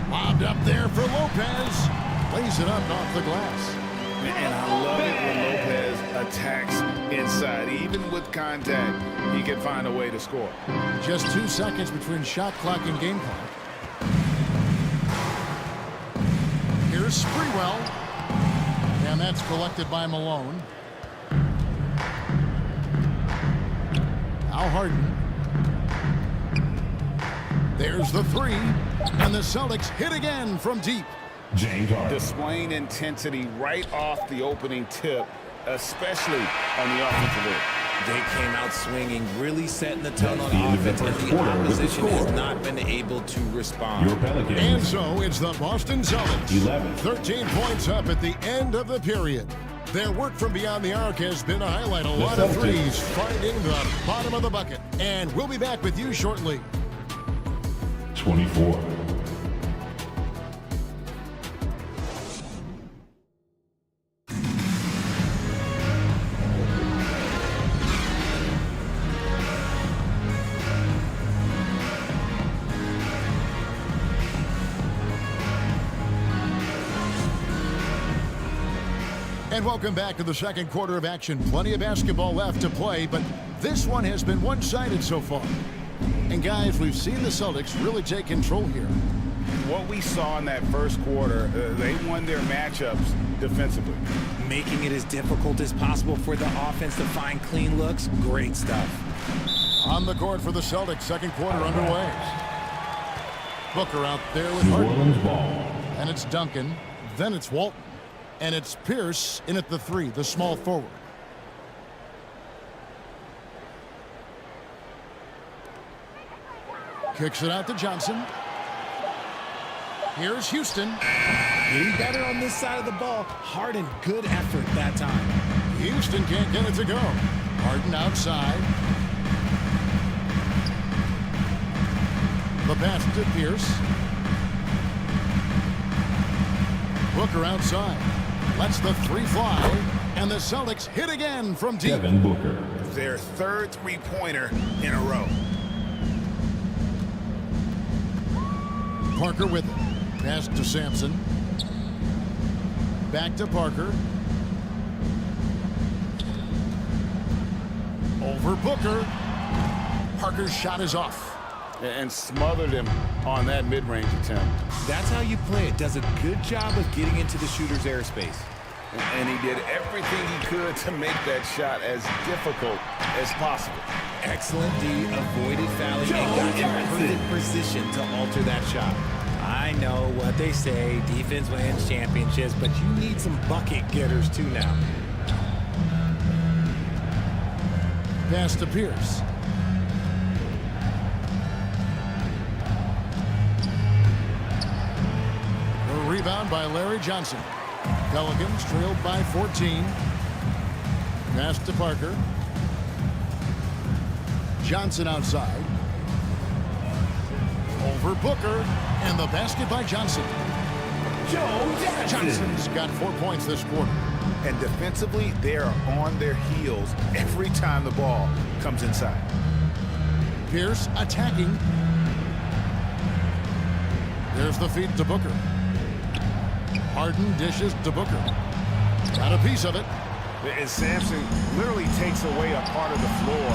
Lobbed up there for Lopez. Lays it up off the glass. And I love it when Lopez attacks inside. Even with contact, he can find a way to score. Just 2 seconds between shot clock and game clock. Here's Sprewell. And that's collected by Malone. Al Harden. There's the three. And the Celtics hit again from deep. Displaying intensity right off the opening tip, especially on the offensive end. They came out swinging, really setting the tone on offense, and the opposition has not been able to respond. And so it's the Boston Celtics. 13 points up at the end of the period. Their work from beyond the arc has been a highlight. A lot of threes finding the bottom of the bucket. And we'll be back with you shortly. 24. And welcome back to the second quarter of action. Plenty of basketball left to play, but this one has been one-sided so far. And guys, we've seen the Celtics really take control here. What we saw in that first quarter, they won their matchups defensively. Making it as difficult as possible for the offense to find clean looks. Great stuff. On the court for the Celtics, second quarter underway. Booker out there with Harden. And it's Duncan. Then it's Walton. And it's Pierce in at the three, the small forward. Kicks it out to Johnson. Here's Houston. Getting better on this side of the ball. Harden, good effort that time. Houston can't get it to go. Harden outside. The pass to Pierce. Booker outside. Lets the three fly. And the Celtics hit again from deep. Devin Booker. Their third three-pointer in a row. Parker with it. Pass to Sampson. Back to Parker. Over Booker. Parker's shot is off. And smothered him on that mid-range attempt. That's how you play it. Does a good job of getting into the shooter's airspace. And he did everything he could to make that shot as difficult as possible. Excellent D, avoided fouling, and got in perfect position to alter that shot. I know what they say, defense wins championships, but you need some bucket getters too now. Pass to Pierce. A rebound by Larry Johnson. Pelicans trailed by 14. Pass to Parker. Johnson outside. Over Booker. And the basket by Johnson. Johnson's got 4 points this quarter. And defensively, they are on their heels every time the ball comes inside. Pierce attacking. There's the feed to Booker. Harden dishes to Booker. Got a piece of it. And Sampson literally takes away a part of the floor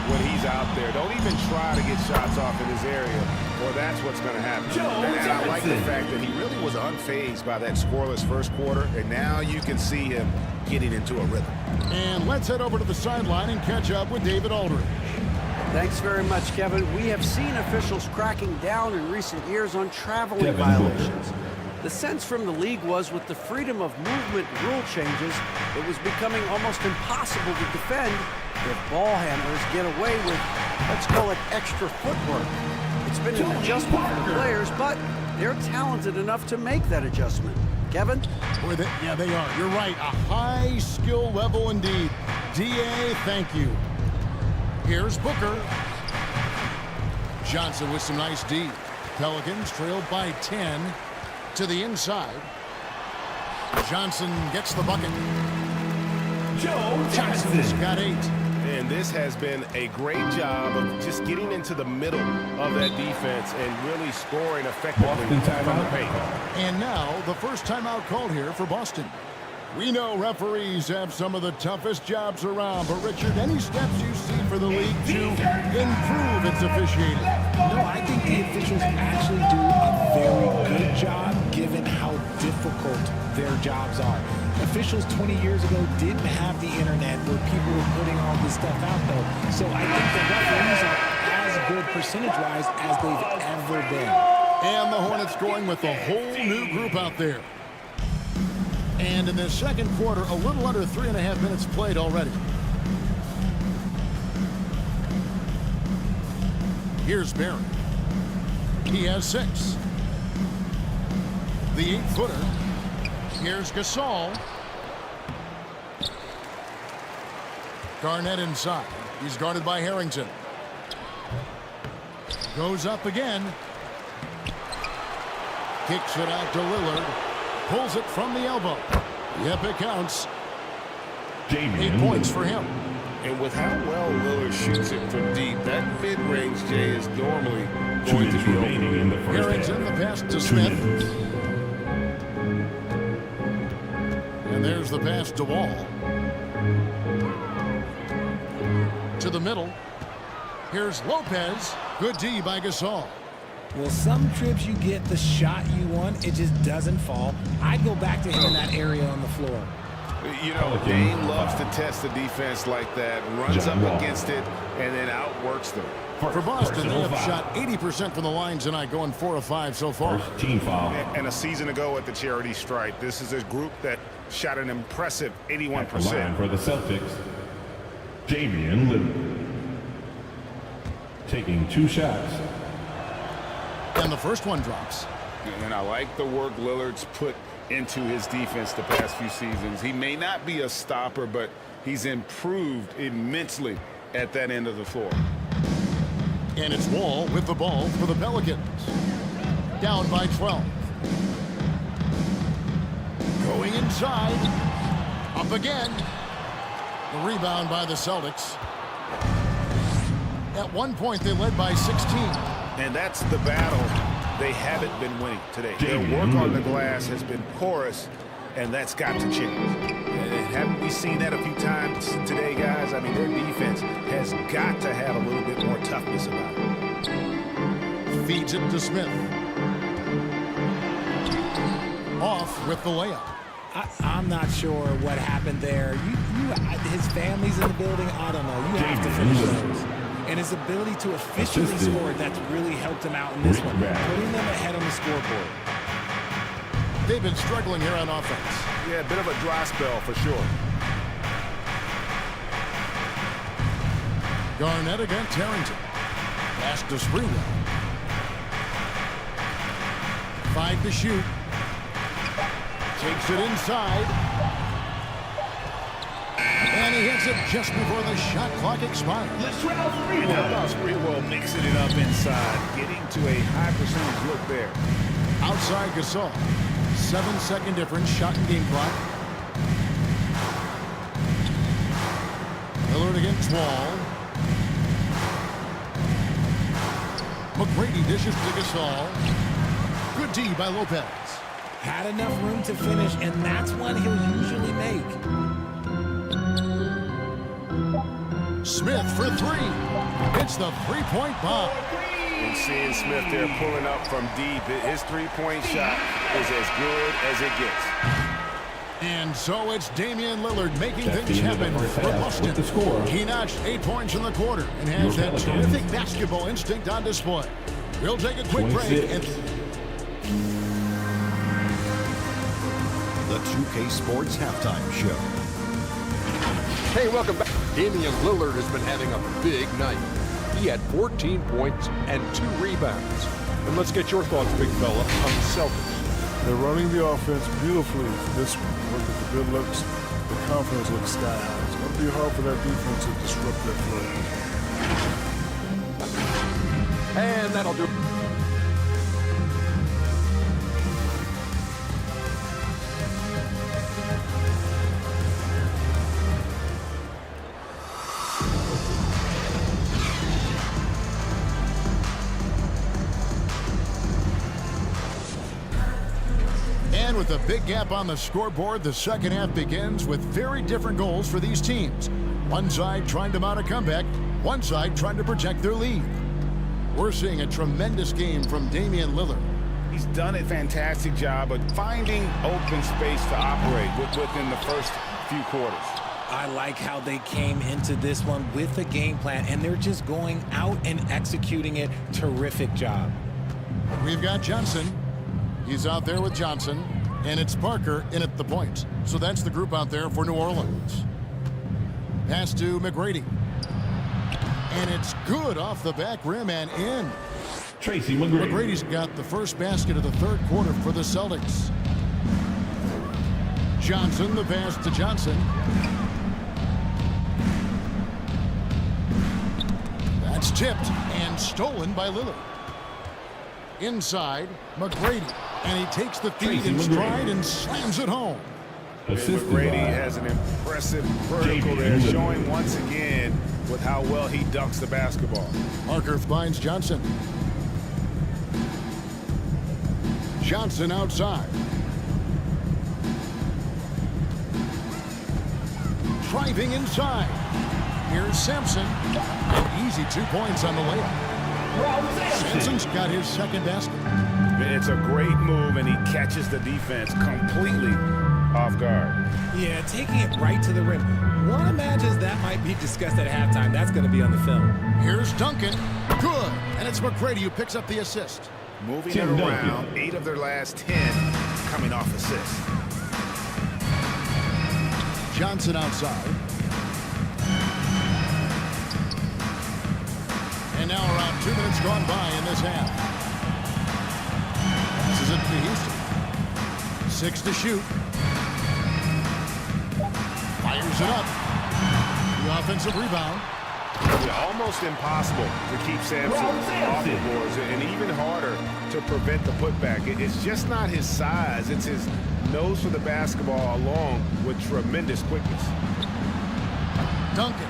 when he's out there. Don't even try to get shots off in his area, or that's what's going to happen. And I like the fact that he really was unfazed by that scoreless first quarter, and now you can see him getting into a rhythm. And let's head over to the sideline and catch up with David Aldridge. Thanks very much, Kevin. We have seen officials cracking down in recent years on traveling violations. The sense from the league was with the freedom of movement rule changes, it was becoming almost impossible to defend if ball handlers get away with, let's call it, extra footwork. It's been an adjustment for the players, but they're talented enough to make that adjustment. Kevin? Yeah, they are. You're right. A high skill level indeed. DA, thank you. Here's Booker. Johnson with some nice D. Pelicans trailed by 10 to the inside. Johnson gets the bucket. Johnson's got 8. And this has been a great job of just getting into the middle of that defense and really scoring effectively from the paint. And now the first timeout called here for Boston. We know referees have some of the toughest jobs around, but Richard, any steps you see for the league to improve its officiating? No, I think the officials actually do a very good job given how difficult their jobs are. Officials 20 years ago didn't have the internet where people were putting all this stuff out, though. So I think the referees are as good percentage-wise as they've ever been. And the Hornets going with a whole new group out there. And in the second quarter, a little under 3.5 minutes played already. Here's Barry. He has 6. The 8-footer. Here's Gasol. Garnett inside. He's guarded by Harrington. Goes up again. Kicks it out to Lillard. Pulls it from the elbow. Yep, it counts. 8 points for him. And with how well Lillard shoots it from deep, that mid-range, Jay, is normally going to be open. Harrington, the pass to Smith. And there's the pass to Wall. To the middle. Here's Lopez. Good D by Gasol. Well, some trips you get the shot you want, it just doesn't fall. I'd go back to him in that area on the floor. You know, Dame loves to test the defense like that, runs up against it, and then outworks them. For Boston, they have shot 80% from the line tonight, going 4 of 5 so far. Team foul. And a season ago at the charity stripe, this is a group that shot an impressive 81%. For the Celtics, Damian Lillard. Taking 2 shots. And the first one drops. And I like the work Lillard's put into his defense the past few seasons. He may not be a stopper, but he's improved immensely at that end of the floor. And it's Wall with the ball for the Pelicans. Down by 12. Going inside. Up again. The rebound by the Celtics. At one point, they led by 16. And that's the battle they haven't been winning today. Their work on the glass has been porous, and that's got to change. And haven't we seen that a few times today, guys? I mean, their defense has got to have a little bit more toughness about it. Feeds it to Smith. Off with the layup. I'm not sure what happened there. His family's in the building. I don't know. You have to finish those. And his ability to efficiently score, that's really helped him out in this one. Putting them ahead on the scoreboard. They've been struggling here on offense. Yeah, a bit of a dry spell for sure. Garnett against Harrington. Pass to Sprewell. 5 to shoot. Takes it inside. And he hits it just before the shot clock expires. And how about Sprewell mixing it up inside, getting to a high percentage look there. Outside Gasol. 7-second difference, shot and game clock. Lillard against Wall. McGrady dishes to Gasol. Good D by Lopez. Had enough room to finish, and that's one he'll usually make. Smith for 3. It's the 3-point bomb. And seeing Smith there pulling up from deep, his 3-point shot is as good as it gets. And so it's Damian Lillard making things happen for Boston. He notched 8 points in the quarter and has that terrific basketball instinct on display. We'll take a quick break. 2K Sports Halftime Show. Hey, welcome back. Damian Lillard has been having a big night. He had 14 points and 2 rebounds. And let's get your thoughts, big fella, on the Celtics. They're running the offense beautifully for this one. Look at the good looks. The confidence looks sky high. It's going to be hard for that defense to disrupt that flow. And that'll do. And with a big gap on the scoreboard, the second half begins with very different goals for these teams. One side trying to mount a comeback, one side trying to protect their lead. We're seeing a tremendous game from Damian Lillard. He's done a fantastic job of finding open space to operate within the first few quarters. I like how they came into this one with a game plan, and they're just going out and executing it. Terrific job. We've got Johnson. He's out there with Johnson, and it's Parker in at the point. So that's the group out there for New Orleans. Pass to McGrady. And it's good off the back rim and in. Tracy McGrady. McGrady's got the first basket of the third quarter for the Celtics. Johnson, the pass to Johnson. That's tipped and stolen by Lillard. Inside, McGrady. And he takes the feed in stride and slams it home. McGrady has an impressive vertical there, showing once again with how well he dunks the basketball. Parker finds Johnson. Johnson outside. Driving inside. Here's Sampson. An easy 2 points on the layup. Sampson's got his second basket. It's a great move, and he catches the defense completely off guard. Yeah, taking it right to the rim. One imagines that might be discussed at halftime. That's going to be on the film. Here's Duncan. Good. And it's McGrady who picks up the assist. Moving it around, 8 of their last 10 coming off assists. Johnson outside. And now around 2 minutes gone by in this half. Passes it to Houston. 6 to shoot. Fires it up. The offensive rebound. Almost impossible to keep Sampson off the boards, and even harder to prevent the putback. It's just not his size. It's his nose for the basketball along with tremendous quickness. Duncan.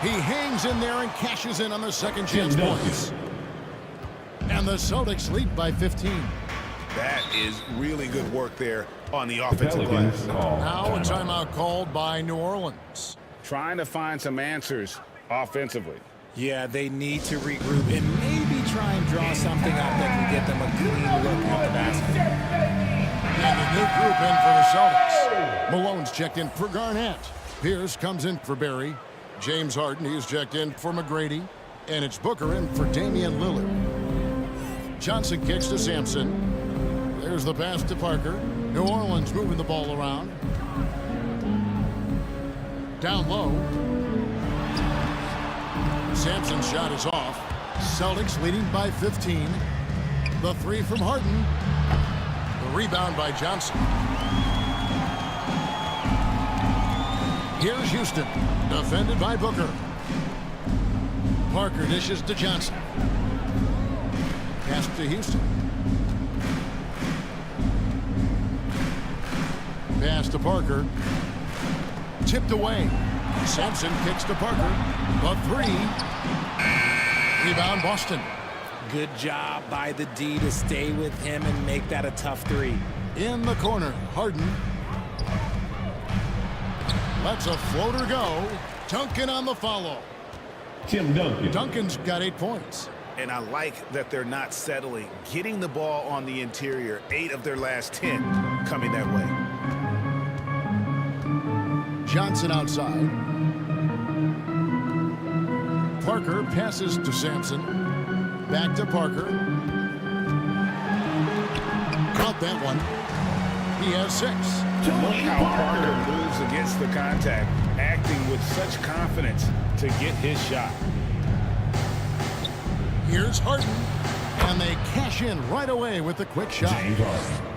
He hangs in there and cashes in on the second chance points. And the Celtics lead by 15. That is really good work there on the offensive glass. Now a timeout called by New Orleans. Trying to find some answers offensively. Yeah, they need to regroup and maybe try and draw something up that can get them a clean look at the basket. And a new group in for the Celtics. Malone's checked in for Garnett. Pierce comes in for Barry. James Harden, he's checked in for McGrady. And it's Booker in for Damian Lillard. Johnson kicks to Sampson. There's the pass to Parker. New Orleans moving the ball around. Down low. Sampson's shot is off. Celtics leading by 15. The three from Harden. The rebound by Johnson. Here's Houston, defended by Booker. Parker dishes to Johnson. Pass to Houston. Pass to Parker. Tipped away. Sampson kicks to Parker. The three. Rebound Boston. Good job by the D to stay with him and make that a tough three. In the corner, Harden. Lets a floater go. Duncan on the follow. Tim Duncan. Duncan's got 8 points. And I like that they're not settling. Getting the ball on the interior. 8 of their last 10 coming that way. Johnson outside. Parker passes to Sampson. Back to Parker. Caught that one. He has 6. Look how Parker moves against the contact, acting with such confidence to get his shot. Here's Harden, and they cash in right away with the quick shot.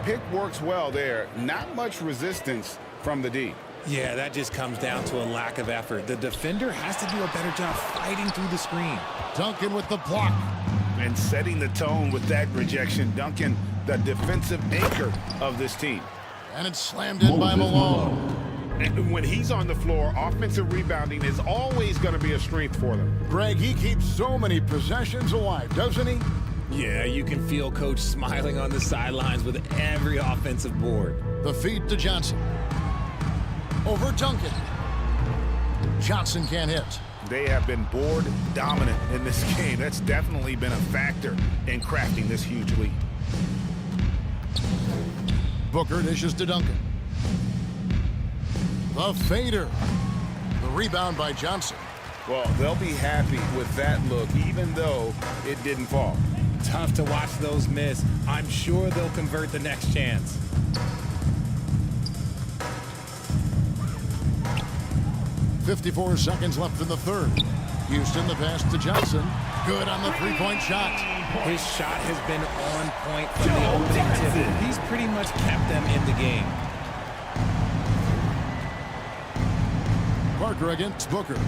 Pick works well there. Not much resistance from the D. Yeah, that just comes down to a lack of effort. The defender has to do a better job fighting through the screen. Duncan with the block. And setting the tone with that rejection. Duncan, the defensive anchor of this team. And it's slammed in by Malone. And when he's on the floor, offensive rebounding is always going to be a strength for them. Greg, he keeps so many possessions alive, doesn't he? Yeah, you can feel Coach smiling on the sidelines with every offensive board. The feed to Johnson. Over Duncan. Johnson can't hit. They have been board dominant in this game. That's definitely been a factor in crafting this huge lead. Booker dishes to Duncan. The fader. The rebound by Johnson. Well, they'll be happy with that look, even though it didn't fall. Tough to watch those miss. I'm sure they'll convert the next chance. .54 seconds left in the third. Houston, the pass to Johnson. Good on the three-point shot. His shot has been on point from the opening tip. He's pretty much kept them in the game. Parker against Booker.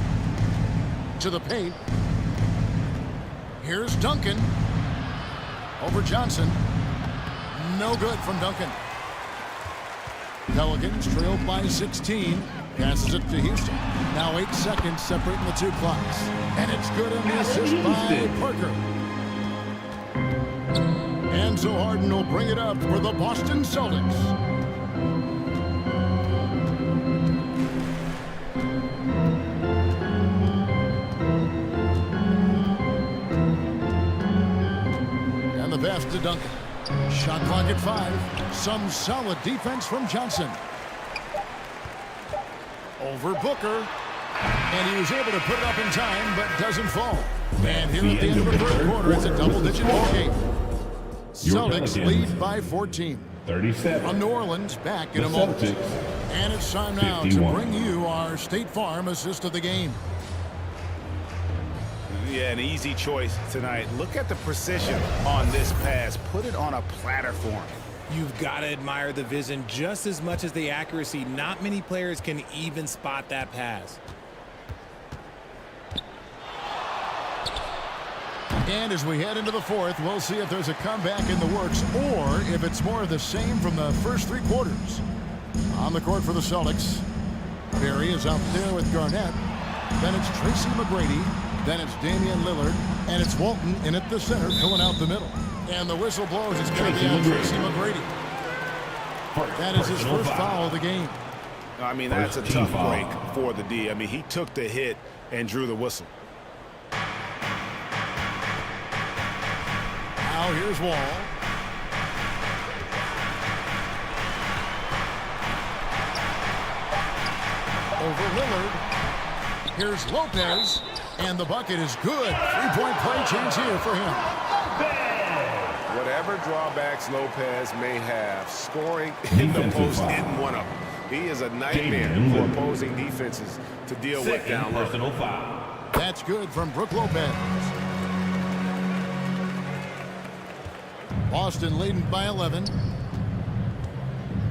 To the paint. Here's Duncan. Over Johnson. No good from Duncan. Pelicans trail by 16. Passes it to Houston. Now 8 seconds separating the two clocks. And it's good on the assist by Parker. And so Harden will bring it up for the Boston Celtics. And the pass to Duncan. Shot clock at 5. Some solid defense from Johnson. Over Booker. And he was able to put it up in time, but doesn't fall. And here at the end of the third quarter, it's a double-digit ball game. Celtics lead by 14. 37. From New Orleans, back in a moment. And it's time now to bring you our State Farm assist of the game. Yeah, an easy choice tonight. Look at the precision on this pass. Put it on a platter for him. You've got to admire the vision just as much as the accuracy. Not many players can even spot that pass. And as we head into the fourth, we'll see if there's a comeback in the works or if it's more of the same from the first 3 quarters. On the court for the Celtics, Barry is out there with Garnett. Then it's Tracy McGrady. Then it's Damian Lillard. And it's Walton in at the center, filling out the middle. And the whistle blows. It's going to be on Tracy McGrady. That is his first foul of the game. I mean, that's a tough break for the D. I mean, he took the hit and drew the whistle. Now here's Wall. Over Lillard. Here's Lopez. And the bucket is good. 3-point play chance here for him. Whatever drawbacks Lopez may have, scoring in the post isn't one of them. He is a nightmare for opposing defenses to deal with down low. That's good from Brook Lopez. Boston leading by 11.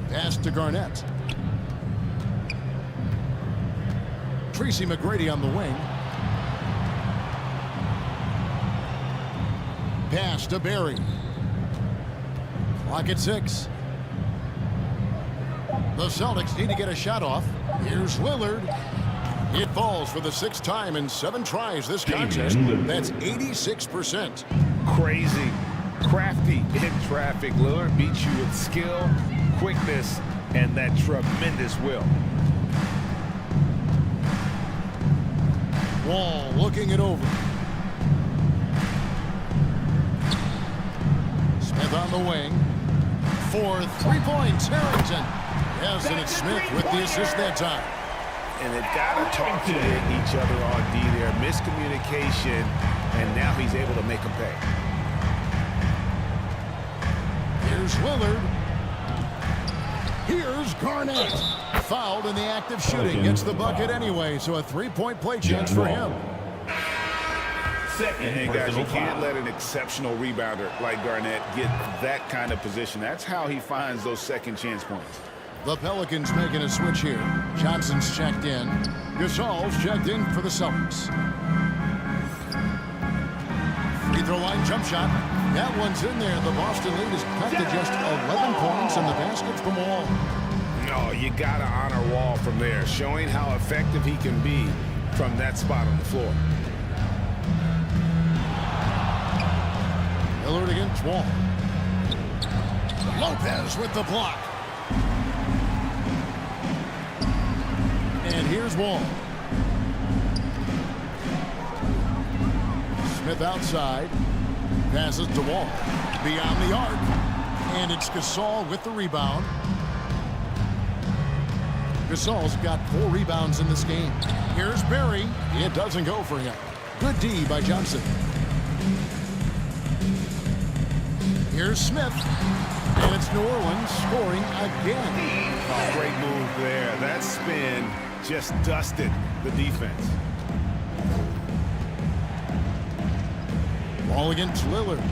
Pass to Garnett. Tracy McGrady on the wing. Pass to Barry. Clock at 6. The Celtics need to get a shot off. Here's Lillard. It falls for the 6th time in 7 tries this contest. That's 86%. Crazy, crafty in traffic. Lillard beats you with skill, quickness, and that tremendous will. Wall looking it over. Smith on the wing. For 3 points, Harrington. Yes, and it's Smith with the assist that time. And they've got to talk to each other on D there. Miscommunication, and now he's able to make them pay. Here's Lillard. Here's Garnett. Fouled in the act of shooting. Gets the bucket anyway, so a three-point play chance for him. And guys, you can't let an exceptional rebounder like Garnett get that kind of position. That's how he finds those second chance points. The Pelicans making a switch here. Johnson's checked in. Gasol's checked in for the Celtics. Free throw line jump shot. That one's in there. The Boston lead is cut to just 11 points, and the basket from Wall. No, you got to honor Wall from there, showing how effective he can be from that spot on the floor. Lillard against Wall. Lopez with the block. And here's Wall. Smith outside. Passes to Wall. Beyond the arc. And it's Gasol with the rebound. Gasol's got 4 rebounds in this game. Here's Barry. It doesn't go for him. Good D by Johnson. Here's Smith. And it's New Orleans scoring again. Oh, great move there. That spin just dusted the defense. Ball against Lillard.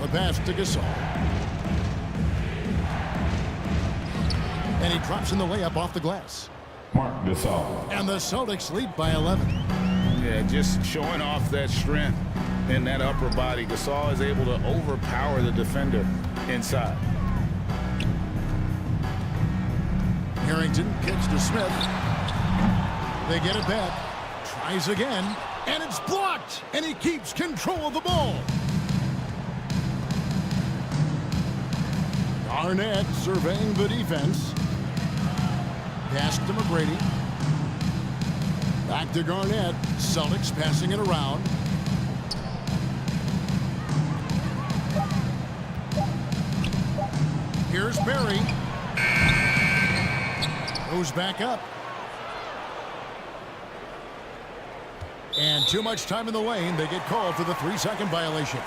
The pass to Gasol. And he drops in the layup off the glass. Mark Gasol. And the Celtics lead by 11. Yeah, just showing off that strength in that upper body. Gasol is able to overpower the defender inside. Harrington kicks to Smith. They get it back. Tries again. And it's blocked. And he keeps control of the ball. Garnett surveying the defense. Pass to McGrady. Back to Garnett. Celtics passing it around. Here's Barry. Goes back up. And too much time in the lane. They get called for the 3-second violation.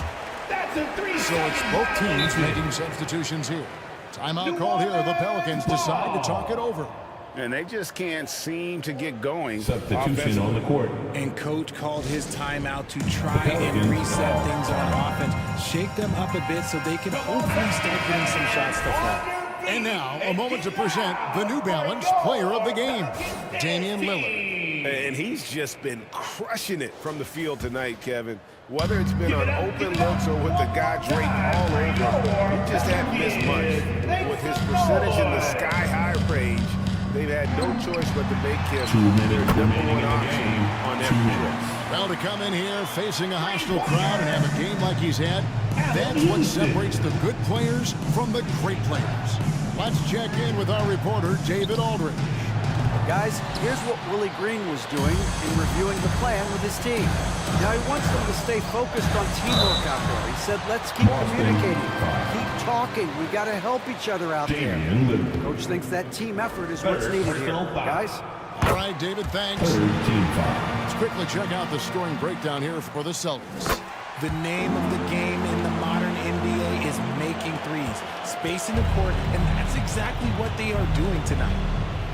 That's a 3-second. So it's both teams making substitutions here. Timeout called here. The Pelicans decide to talk it over. And they just can't seem to get going. Substitution on the court. And coach called his timeout to try and reset things on offense. Shake them up a bit so they can hopefully start getting some shots to fall. And now, a moment to present the New Balance Player of the Game, Damian Lillard. And he's just been crushing it from the field tonight, Kevin. Whether it's been on open looks or with the guy draped all over, he just hadn't missed much. With his percentage in the sky-high range, they've had no choice but to make him their #1 option on every trip. Well, to come in here facing a hostile crowd and have a game like he's had, that's what separates the good players from the great players. Let's check in with our reporter, David Aldridge. Guys, here's what Willie Green was doing in reviewing the plan with his team. Now, he wants them to stay focused on teamwork out there. He said, let's keep communicating, keep talking. We got to help each other out there. Coach thinks that team effort is what's needed here. Guys? All right, David, thanks. Let's quickly check out the scoring breakdown here for the Celtics. The name of the game in the modern NBA is making threes, spacing the court, and that's exactly what they are doing tonight.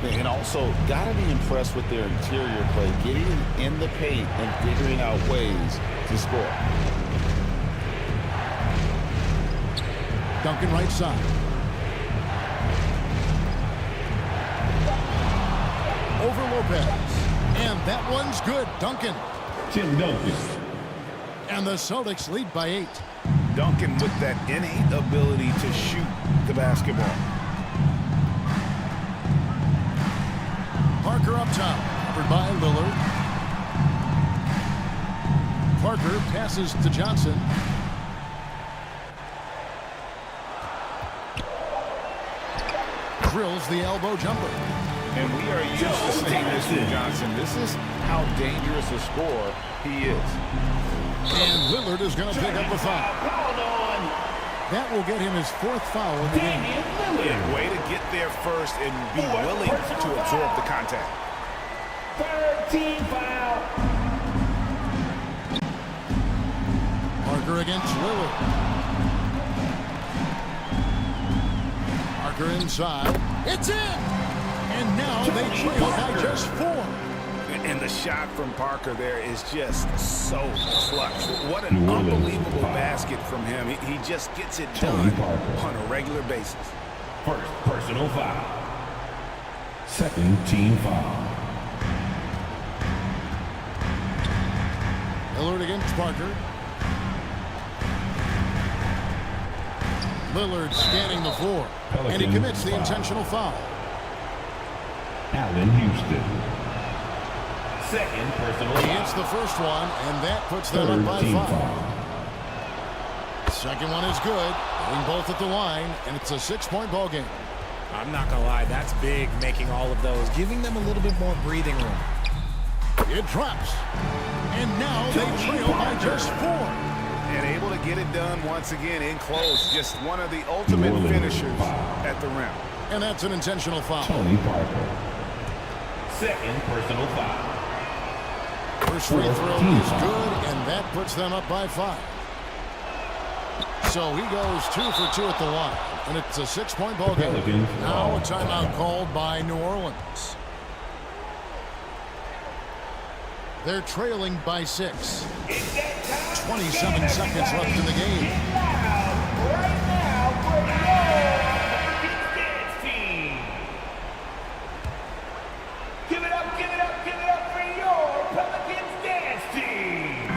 And also, got to be impressed with their interior play, getting in the paint and figuring out ways to score. Duncan right side. Over Lopez. And that one's good. Duncan. Tim Duncan. And the Celtics lead by 8. Duncan with that innate ability to shoot the basketball. Parker up top, covered by Lillard. Parker passes to Johnson. Drills the elbow jumper. And we are used to seeing this from Johnson. This is how dangerous a scorer he is. And Lillard is going to pick up the foul. That will get him his 4th foul of the game. Yeah, way to get there first and be willing to absorb the contact. 13 foul. Parker against Lillard. Parker inside. It's in! And now they trail by just 4. And the shot from Parker there is just so clutch. What an unbelievable basket from him. He just gets it done on a regular basis. First personal foul. Second team foul. Lillard against Parker. Lillard scanning the floor. And he commits the intentional foul. Allen Houston. Second personal foul. He hits the first one, and that puts them up by 5. Second one is good. Hitting both at the line, and it's a 6-point ball game. I'm not going to lie, that's big, making all of those, giving them a little bit more breathing room. It drops. And now they trail by just 4. And able to get it done once again in close. Just one of the ultimate finishers at the rim. And that's an intentional foul. Tony Parker. Second personal foul. First free throw is good, and that puts them up by 5. So he goes 2 for 2 at the line, and it's a 6-point ball game. Now a timeout called by New Orleans. They're trailing by 6. 27 seconds left in the game. Right now for your Pelicans dance team. Give it up, give it up, give it up for your Pelicans dance team.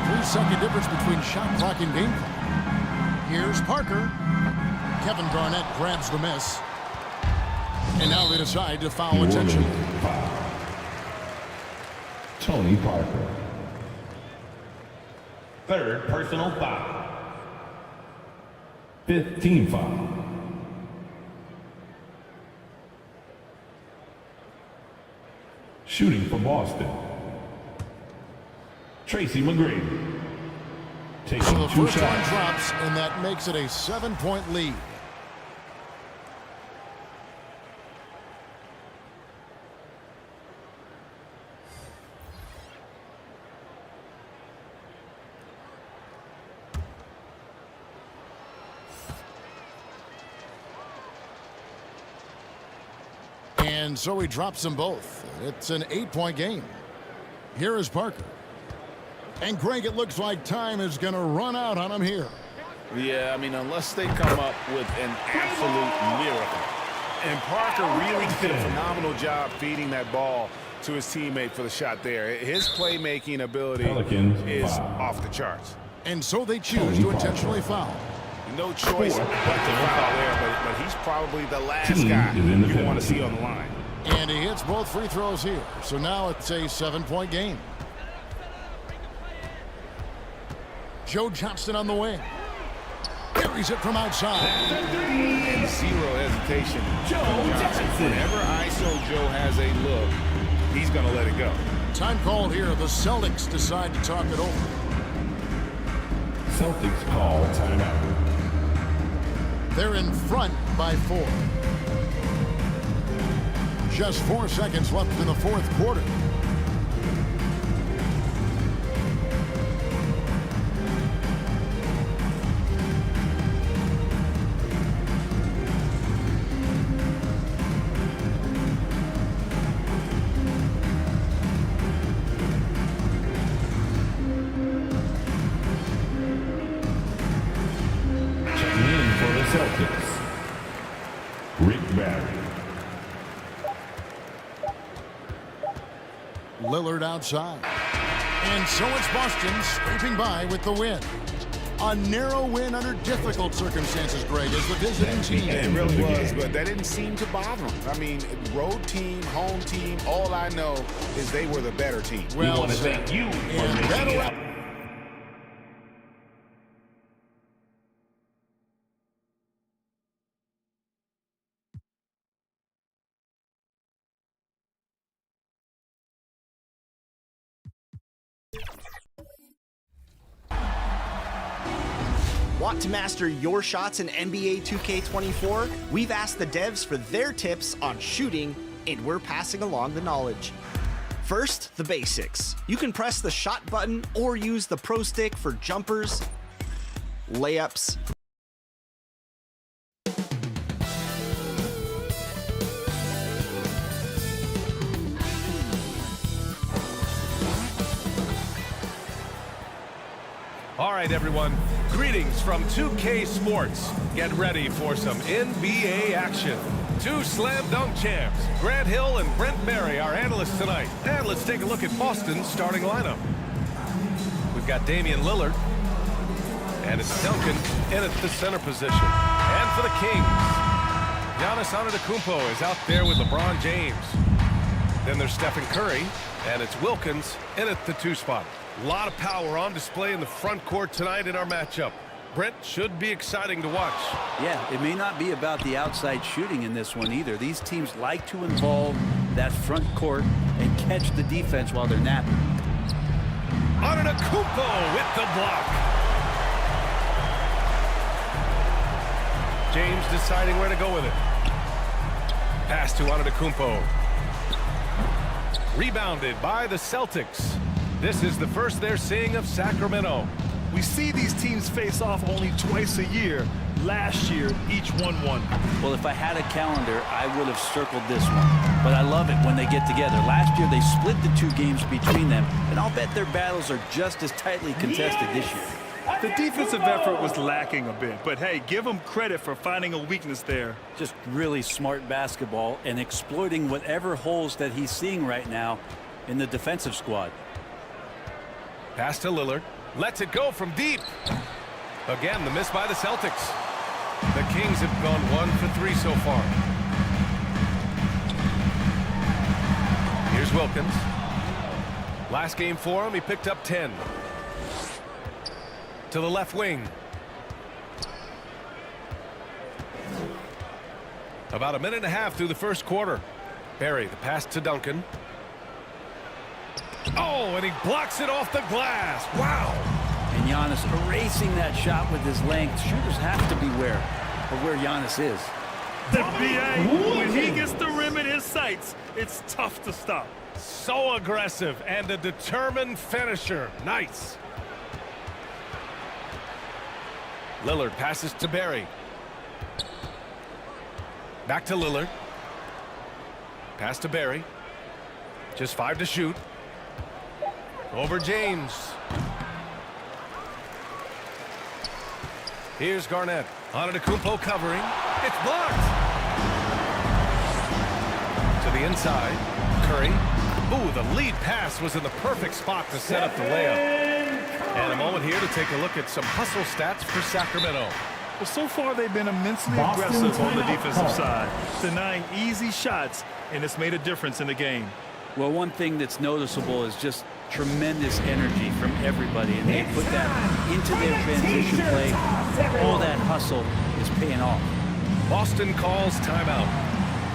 3-second difference between shot clock and game clock. Here's Parker. Kevin Garnett grabs the miss. And now they decide to foul intentionally. Tony Parker. Third personal foul. 5th team foul. Shooting for Boston. Tracy McGrady. Taking So the 2 first shots. one drops, and that makes it a 7-point lead. And so he drops them both. It's an 8-point game. Here is Parker. And Greg, it looks like time is going to run out on him here. Yeah, I mean, unless they come up with an absolute miracle. And Parker really did a phenomenal job feeding that ball to his teammate for the shot there. His playmaking ability is off the charts. And so they choose to intentionally foul. No choice but to foul there, but he's probably the last guy you want to see on the line. And he hits both free throws here. So now it's a 7-point game. Joe Johnston on the wing. Carries it from outside. And zero hesitation. Joe Johnson. Whenever ISO Joe has a look, he's going to let it go. Time called here. The Celtics decide to talk it over. Celtics call timeout. They're in front by 4. Just 4 seconds left in the 4th quarter. Celtics, Rick Barry. Lillard outside. And so it's Boston scraping by with the win. A narrow win under difficult circumstances, Greg, as the visiting team. It really was, but that didn't seem to bother them. I mean, road team, home team, all I know is they were the better team. Well, we want to thank you for making it out. Want to master your shots in NBA 2K24? We've asked the devs for their tips on shooting, and we're passing along the knowledge. First, the basics. You can press the shot button or use the Pro Stick for jumpers, layups, All right, everyone. Greetings from 2K Sports. Get ready for some NBA action. Two slam dunk champs, Grant Hill and Brent Barry, our analysts tonight. And let's take a look at Boston's starting lineup. We've got Damian Lillard. And it's Duncan in at the center position. And for the Kings, Giannis Antetokounmpo is out there with LeBron James. Then there's Stephen Curry, and it's Wilkins in at the 2 spot. A lot of power on display in the front court tonight in our matchup. Brent, should be exciting to watch. Yeah, it may not be about the outside shooting in this one either. These teams like to involve that front court and catch the defense while they're napping. Antetokounmpo with the block. James deciding where to go with it. Pass to Antetokounmpo. Rebounded by the Celtics. This is the first they're seeing of Sacramento. We see these teams face off only twice a year. Last year, each won one. Well, if I had a calendar, I would have circled this one. But I love it when they get together. Last year, they split the 2 games between them, and I'll bet their battles are just as tightly contested this year. The defensive effort was lacking a bit, but hey, give them credit for finding a weakness there. Just really smart basketball and exploiting whatever holes that he's seeing right now in the defensive squad. Pass to Lillard. Lets it go from deep. Again, the miss by the Celtics. The Kings have gone 1 for 3 so far. Here's Wilkins. Last game for him, he picked up 10. To the left wing. About a minute and a half through the first quarter. Barry, the pass to Duncan. Oh, and he blocks it off the glass. Wow. And Giannis erasing that shot with his length. Shooters have to beware of where Giannis is. The BA, when he gets the rim in his sights, it's tough to stop. So aggressive and a determined finisher. Nice. Lillard passes to Barry. Back to Lillard. Pass to Barry. Just 5 to shoot. Over James. Here's Garnett. Antetokounmpo covering. It's blocked. To the inside. Curry. Ooh, the lead pass was in the perfect spot to set up the layup. And a moment here to take a look at some hustle stats for Sacramento. Well, so far they've been immensely aggressive on the defensive side, denying easy shots, and it's made a difference in the game. Well, one thing that's noticeable is just tremendous energy from everybody, and they put that into their transition play. All that hustle is paying off. Boston calls timeout.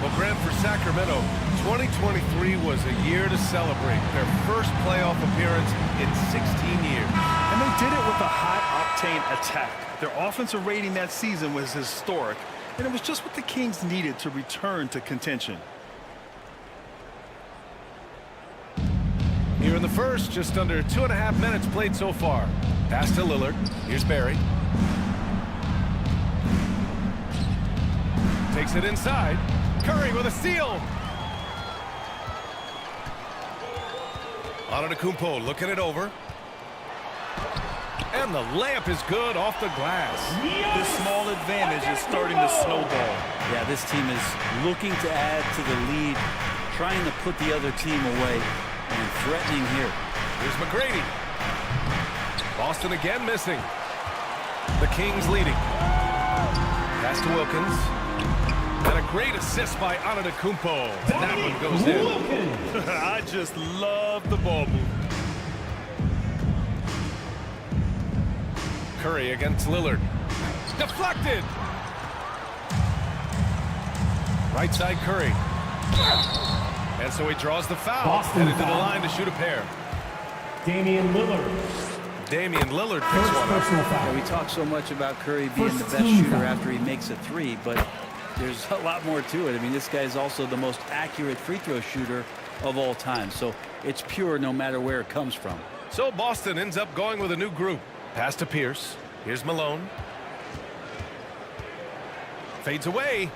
Well, Grant, for Sacramento, 2023 was a year to celebrate their first playoff appearance in 16 years. And they did it with a high-octane attack. Their offensive rating that season was historic, and it was just what the Kings needed to return to contention. Here in the first, just under 2.5 minutes played so far. Pass to Lillard. Here's Barry. Takes it inside. Curry with a steal. Antetokounmpo looking it over. And the layup is good off the glass. This small advantage is starting to snowball. Yeah, this team is looking to add to the lead, trying to put the other team away, and threatening here. Here's McGrady. Boston again missing. The Kings leading. Pass to Wilkins. And a great assist by Antetokounmpo. And that one goes in. I just love the ball movement. Curry against Lillard. Deflected. Right side Curry. And so he draws the foul. Headed to the line to shoot a pair. Damian Lillard. Damian Lillard picks one up. Yeah, we talk so much about Curry being the best shooter after he makes a 3, but there's a lot more to it. I mean, this guy is also the most accurate free throw shooter of all time. So it's pure no matter where it comes from. So Boston ends up going with a new group. Pass to Pierce. Here's Malone. Fades away.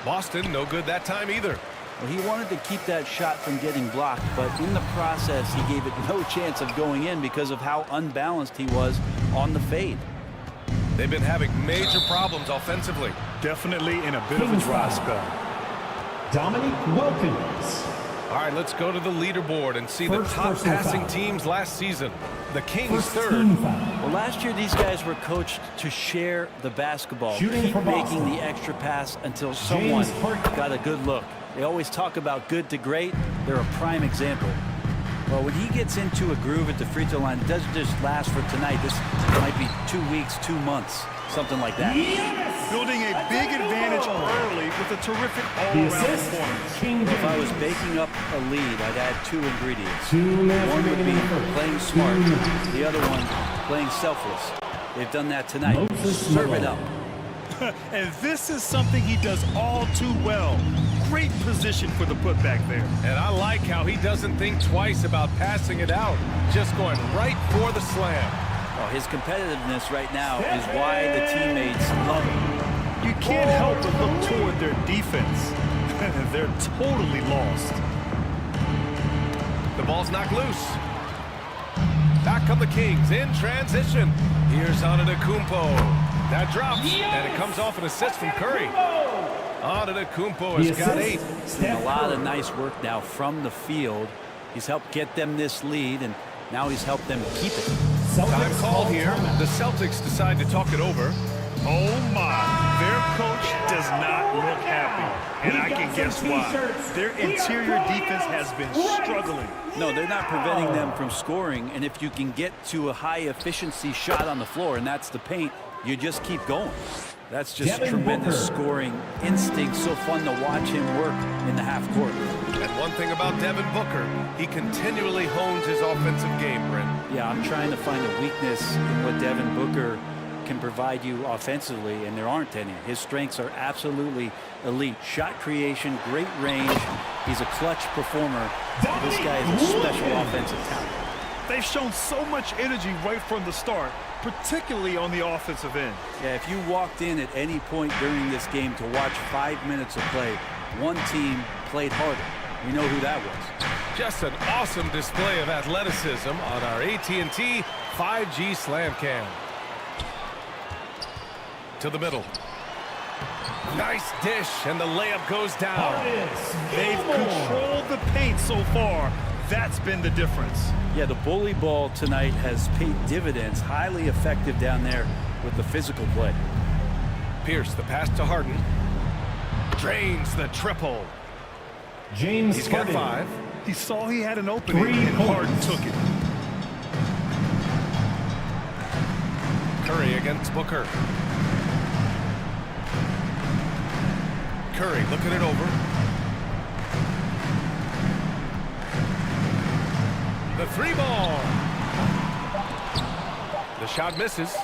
Boston no good that time either. Well, he wanted to keep that shot from getting blocked, but in the process, he gave it no chance of going in because of how unbalanced he was on the fade. They've been having major problems offensively. Definitely in a bit of a dry spell. Dominic Wilkins. All right, let's go to the leaderboard and see the top passing teams last season. The Kings third. Well, last year these guys were coached to share the basketball, keep making the extra pass until someone got a good look. They always talk about good to great. They're a prime example. Well, when he gets into a groove at the free throw line, it doesn't just last for tonight. This might be 2 weeks, 2 months, something like that. Building a big advantage early with a terrific all-around performance. If I was baking up a lead, I'd add 2 ingredients. One would be playing smart, the other one playing selfless. They've done that tonight. Serve it up. And this is something he does all too well. Great position for the putback there. And I like how he doesn't think twice about passing it out, just going right for the slam. Well, his competitiveness right now is why the teammates love him. You can't help but look toward their defense. They're totally lost. The ball's knocked loose. Back come the Kings in transition. Here's Antetokounmpo. That drops, and it comes off an assist from Curry. Antetokounmpo has got 8. And a lot of nice work now from the field. He's helped get them this lead, and now he's helped them keep it. Time called here. The Celtics decide to talk it over. Oh my, their coach does not look happy. And I can guess why. Their interior defense has been struggling. No, they're not preventing them from scoring, and if you can get to a high-efficiency shot on the floor, and that's the paint, you just keep going. That's just tremendous scoring instinct. So fun to watch him work in the half court. And one thing about Devin Booker, he continually hones his offensive game, Brent. Yeah, I'm trying to find a weakness in what Devin Booker can provide you offensively, and there aren't any. His strengths are absolutely elite. Shot creation, great range. He's a clutch performer. This guy is a special offensive talent. They've shown so much energy right from the start, particularly on the offensive end. Yeah, if you walked in at any point during this game to watch 5 minutes of play, one team played harder. We know who that was. Just an awesome display of athleticism on our AT&T 5G Slam Cam. To the middle. Nice dish, and the layup goes down. They've controlled the paint so far. That's been the difference. Yeah, the bully ball tonight has paid dividends. Highly effective down there with the physical play. Pierce, the pass to Harden. Drains the triple. He's got 5. He saw he had an opening, and Harden took it. Curry against Booker. Curry looking it over. The 3 ball. The shot misses.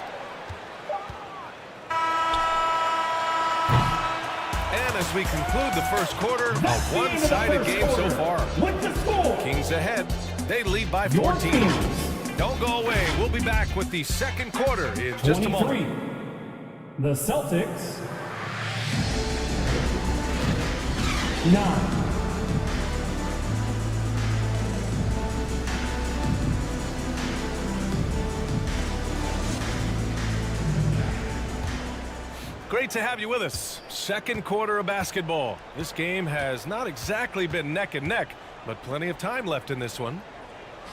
And as we conclude the first quarter, a one-sided game so far. Kings ahead. They lead by 14. Don't go away. We'll be back with the second quarter in just a moment. The Celtics 9. Great to have you with us. Second quarter of basketball. This game has not exactly been neck and neck, but plenty of time left in this one.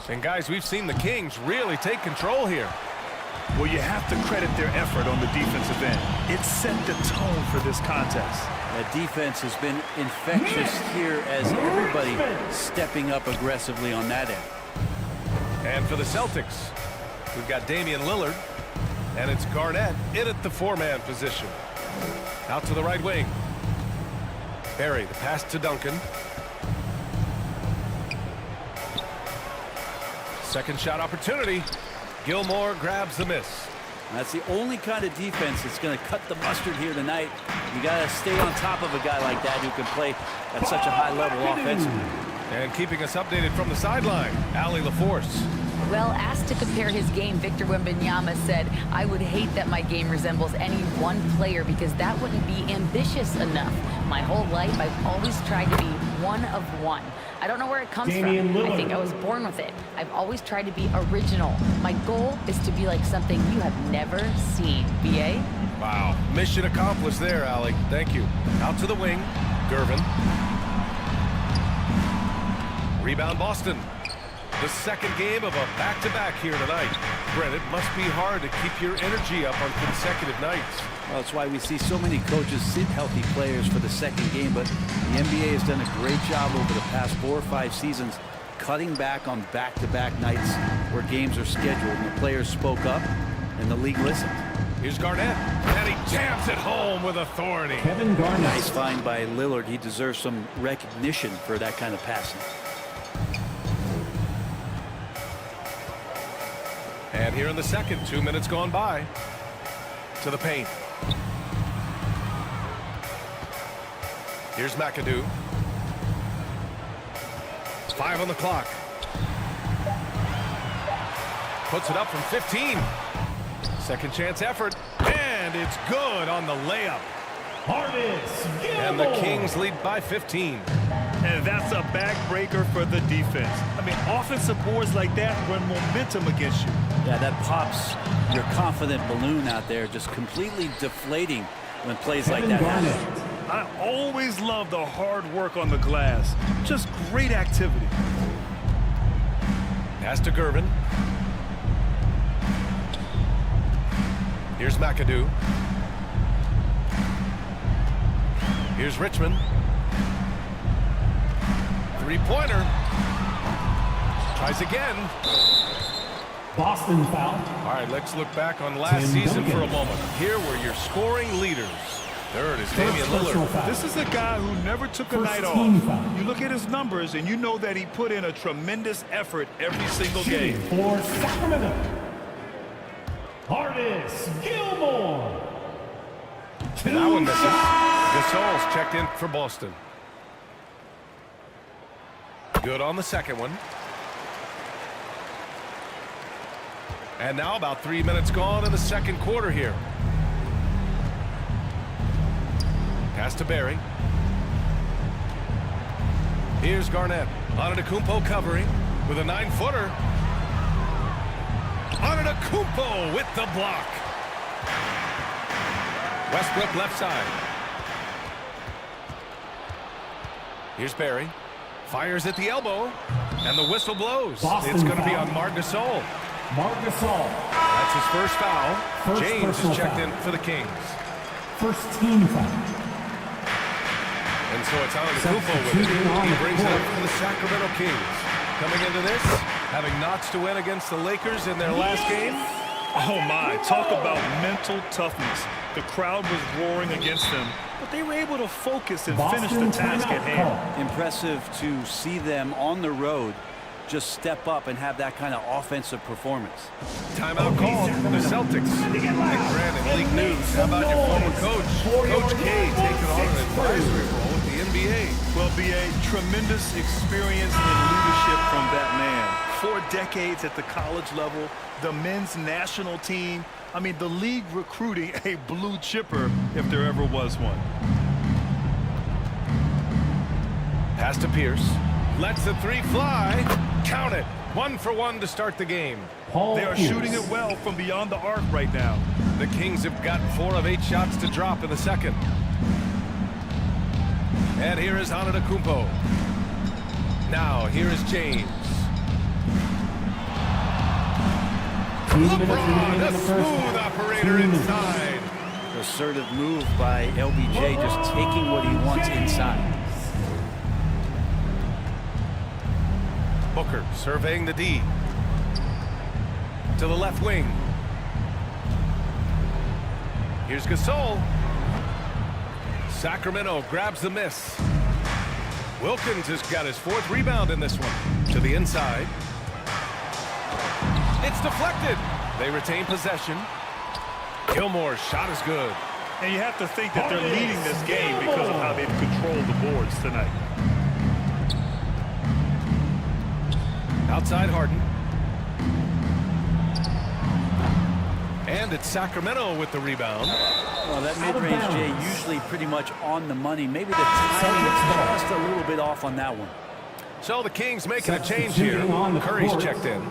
And guys, we've seen the Kings really take control here. Well, you have to credit their effort on the defensive end. It set the tone for this contest. That defense has been infectious here as everybody stepping up aggressively on that end. And for the Celtics, we've got Damian Lillard, and it's Garnett in at the 4-man position. Out to the right wing. Barry, the pass to Duncan. Second shot opportunity. Gilmore grabs the miss. That's the only kind of defense that's going to cut the mustard here tonight. You got to stay on top of a guy like that who can play at such a high level offensively. And keeping us updated from the sideline, Allie LaForce. Well, asked to compare his game, Victor Wembanyama said, "I would hate that my game resembles any one player because that wouldn't be ambitious enough. My whole life, I've always tried to be one of one. I don't know where it comes from. I think I was born with it. I've always tried to be original. My goal is to be like something you have never seen. B.A.? Wow. Mission accomplished there, Allie. Thank you. Out to the wing. Gervin. Rebound Boston. The second game of a back-to-back here tonight. Brent, it must be hard to keep your energy up on consecutive nights. Well, that's why we see so many coaches sit healthy players for the second game, but the NBA has done a great job over the past 4 or 5 seasons cutting back on back-to-back nights where games are scheduled, and the players spoke up, and the league listened. Here's Garnett, and he jams it home with authority. Kevin Garnett. Nice find by Lillard. He deserves some recognition for that kind of passing. And here in the second, 2 minutes gone by. To the paint. Here's McAdoo. 5 on the clock. Puts it up from 15. Second chance effort. And it's good on the layup. And the Kings lead by 15. And that's a backbreaker for the defense. I mean, offensive boards like that run momentum against you. Yeah, that pops your confident balloon out there, just completely deflating when plays like that happen. I always love the hard work on the glass. Just great activity. Pass to Gervin. Here's McAdoo. Here's Richmond. Three-pointer. Tries again. Boston foul. All right, let's look back on last season for a moment. Here were your scoring leaders. Third is Damian Lillard. This is a guy who never took a night off. You look at his numbers, and you know that he put in a tremendous effort every single game. For Sacramento, Artis Gilmore. And that one misses. Gasol's checked in for Boston. Good on the second one. And now about 3 minutes gone in the second quarter here. Pass to Barry. Here's Garnett. Antetokounmpo covering with a 9-footer. Antetokounmpo with the block. Westbrook left side. Here's Barry. Fires at the elbow. And the whistle blows. Boston It's going to be foul. on Marc Gasol. Marc Gasol. That's his first foul. James is checked foul. in for the Kings. First team foul. And so it's Antetokounmpo with it. He brings it up for the Sacramento Kings. Coming into this, having notched to win against the Lakers in their last game. Oh my, talk about mental toughness. The crowd was roaring against them, but they were able to focus and finish the task at hand. Impressive to see them on the road just step up and have that kind of offensive performance. Timeout called. The Celtics. Nick Brandon, League News. How about your former coach, Coach K, taking on an advisory role with the NBA? Well, B.A., tremendous experience and leadership from that man. 4 decades at the college level, the men's national team. I mean, the league recruiting a blue chipper if there ever was one. Pass to Pierce. Lets the three fly. Count it. 1 for 1 to start the game. They are shooting it well from beyond the arc right now. The Kings have got 4 of 8 shots to drop in the second. And here is Antetokounmpo. Now, here is James. LeBron, a smooth operator inside. Assertive move by LBJ, just taking what he wants inside. Booker surveying the D. To the left wing. Here's Gasol. Sacramento grabs the miss. Wilkins has got his 4th rebound in this one. To the inside. It's deflected. They retain possession. Gilmore's shot is good. And you have to think that they're leading this game because of how they've controlled the boards tonight. Outside Harden. And it's Sacramento with the rebound. Well, that mid-range, Jay, usually pretty much on the money. Maybe the timing is just a little bit off on that one. So the Kings making a change here. Curry's checked in.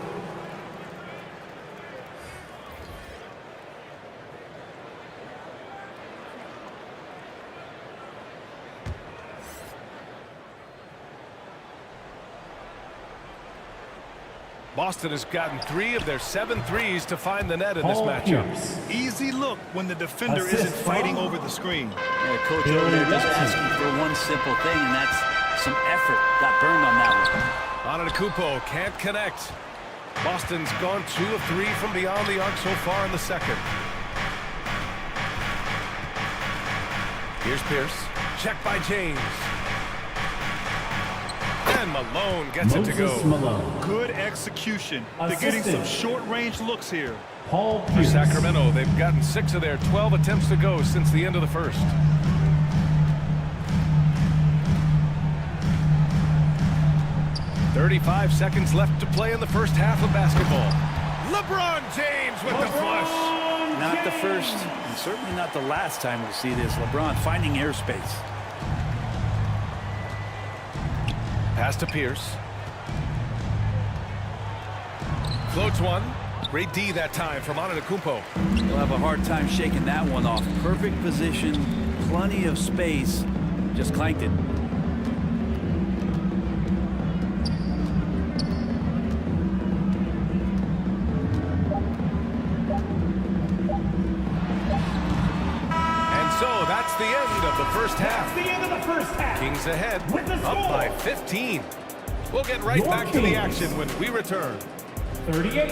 Boston has gotten 3 of their 7 threes to find the net in this matchup. Easy look when the defender isn't fighting over the screen. Yeah, coach over there just asking for one simple thing, and that's some effort. Got burned on that one. Antetokounmpo can't connect. Boston's gone 2 of 3 from beyond the arc so far in the second. Here's Pierce. Check by James. And Malone gets it to go. Good execution. They're getting some short-range looks here. For Sacramento, they've gotten 6 of their 12 attempts to go since the end of the first. "35 seconds left to play in the first half of basketball. LeBron James with the flush. Not the first, and certainly not the last time we'll see this. LeBron finding airspace. Pass to Pierce. Floats one. Great D that time from Antetokounmpo. He'll have a hard time shaking that one off. Perfect position, plenty of space. Just clanked it. So that's the end of the first half. That's the end of the first half. Kings ahead, With the up score. by 15. We'll get right back to the action when we return. 38.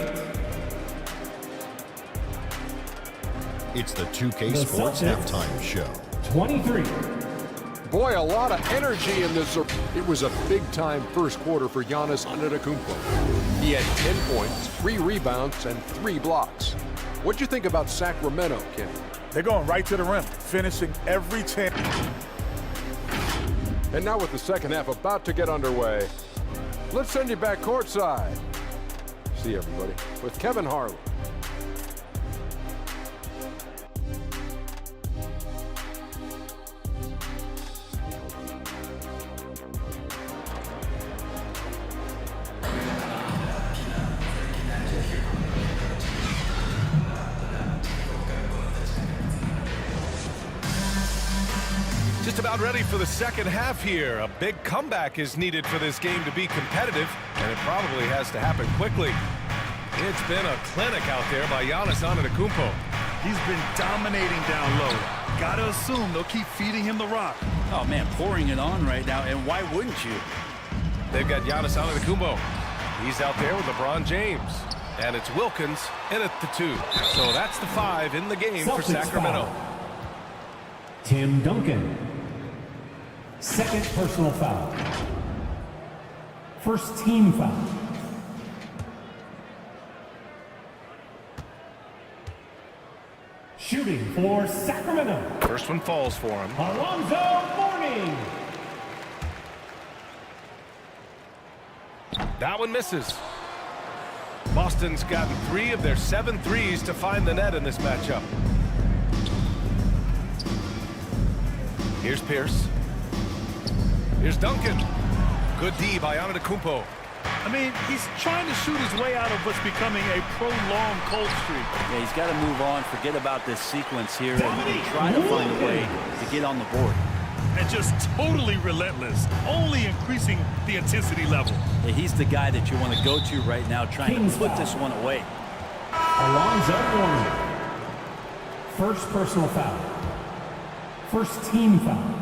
It's the 2K Sports Halftime Show. 23. Boy, a lot of energy in this. It was a big-time first quarter for Giannis Antetokounmpo. He had 10 points, 3 rebounds, and 3 blocks. What'd you think about Sacramento, Ken? They're going right to the rim, finishing every chance. And now with the second half about to get underway, let's send you back courtside. See everybody with Kevin Harlan. Just about ready for the second half here. A big comeback is needed for this game to be competitive, and it probably has to happen quickly. It's been a clinic out there by Giannis Antetokounmpo. He's been dominating down low. Gotta assume they'll keep feeding him the rock. Oh, man, pouring it on right now, and why wouldn't you? They've got Giannis Antetokounmpo. He's out there with LeBron James. And it's Wilkins in at the 2. So that's the 5 in the game for Sacramento. Tim Duncan. Second personal foul. First team foul. Shooting for Sacramento. First one falls for him. Alonzo Mourning. That one misses. Boston's gotten 3 of their 7 threes to find the net in this matchup. Here's Pierce. Here's Duncan. Good D by Antetokounmpo. I mean, he's trying to shoot his way out of what's becoming a prolonged cold streak. Yeah, he's got to move on, forget about this sequence here, and try to find a way to get on the board. And just totally relentless, only increasing the intensity level. Yeah, he's the guy that you want to go to right now, trying to put this one away. Alonzo Mourning. First personal foul. First team foul.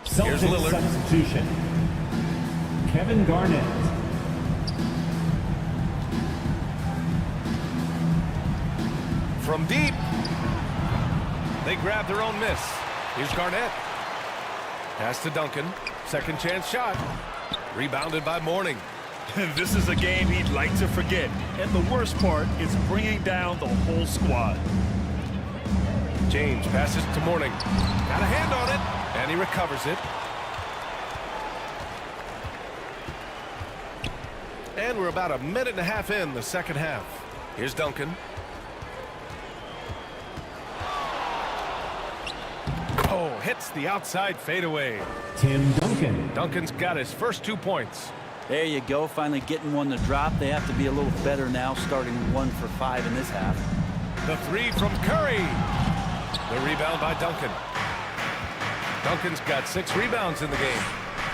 Here's Celtics Lillard. Substitution. Kevin Garnett. From deep. They grab their own miss. Here's Garnett. Pass to Duncan. Second chance shot. Rebounded by Mourning. This is a game he'd like to forget. And the worst part is bringing down the whole squad. James passes to Mourning. Got a hand on it, and he recovers it. And we're about a minute and a half in the second half. Here's Duncan. Oh, hits the outside fadeaway. Tim Duncan. Duncan's got his first 2 points. There you go, finally getting one to drop. They have to be a little better now, starting 1 for 5 in this half. The 3 from Curry. The rebound by Duncan. Duncan's got 6 rebounds in the game.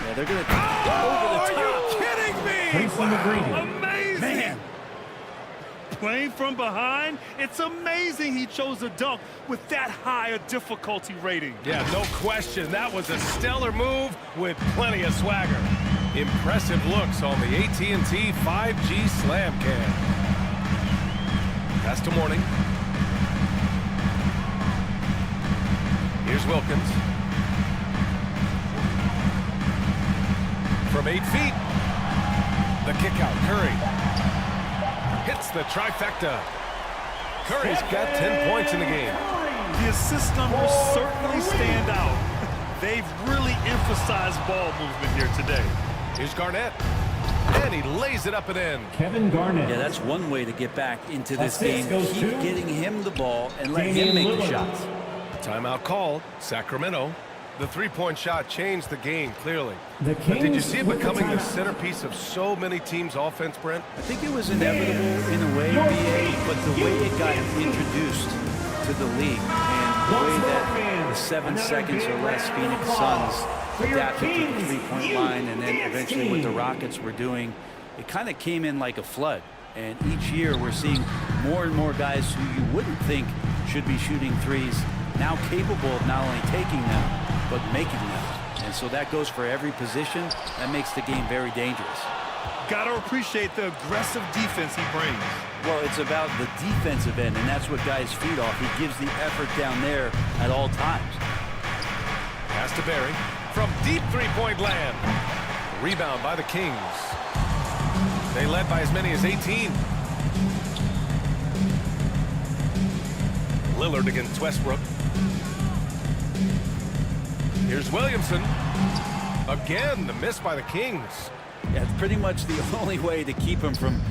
Yeah, they're going to over the top. Are you kidding me? Wow, amazing. Man. Playing from behind, it's amazing he chose a dunk with that high a difficulty rating. Yeah, no question. That was a stellar move with plenty of swagger. Impressive looks on the AT&T 5G Slam Cam. Pass to Morning. Here's Wilkins. From 8 feet. The kick out, Curry. Hits the trifecta. Curry's got 10 points in the game. The assist numbers certainly stand out. They've really emphasized ball movement here today. Here's Garnett. And he lays it up and in. Kevin Garnett. Yeah, that's one way to get back into this Assist game. goes Keep to getting him the ball and let Damian him make Lillard. the shots. Timeout called. Sacramento. The three-point shot changed the game, clearly. The But did you Kings see it with the becoming the timeout. centerpiece of so many teams' offense, Brent? I think it was inevitable in a way, BA, but the way it got introduced to the league and the way that the 7 seconds or less Phoenix Suns adapted to the three-point line and then eventually what the Rockets were doing, it kind of came in like a flood. And each year we're seeing more and more guys who you wouldn't think should be shooting threes now capable of not only taking them, but making them. And so that goes for every position. That makes the game very dangerous. Got to appreciate the aggressive defense he brings. Well, it's about the defensive end, and that's what guys feed off. He gives the effort down there at all times. Pass to Barry from deep three-point land. Rebound by the Kings. They led by as many as 18. Lillard against Westbrook. Here's Williamson. Again, the miss by the Kings. Yeah, it's pretty much the only way to keep him from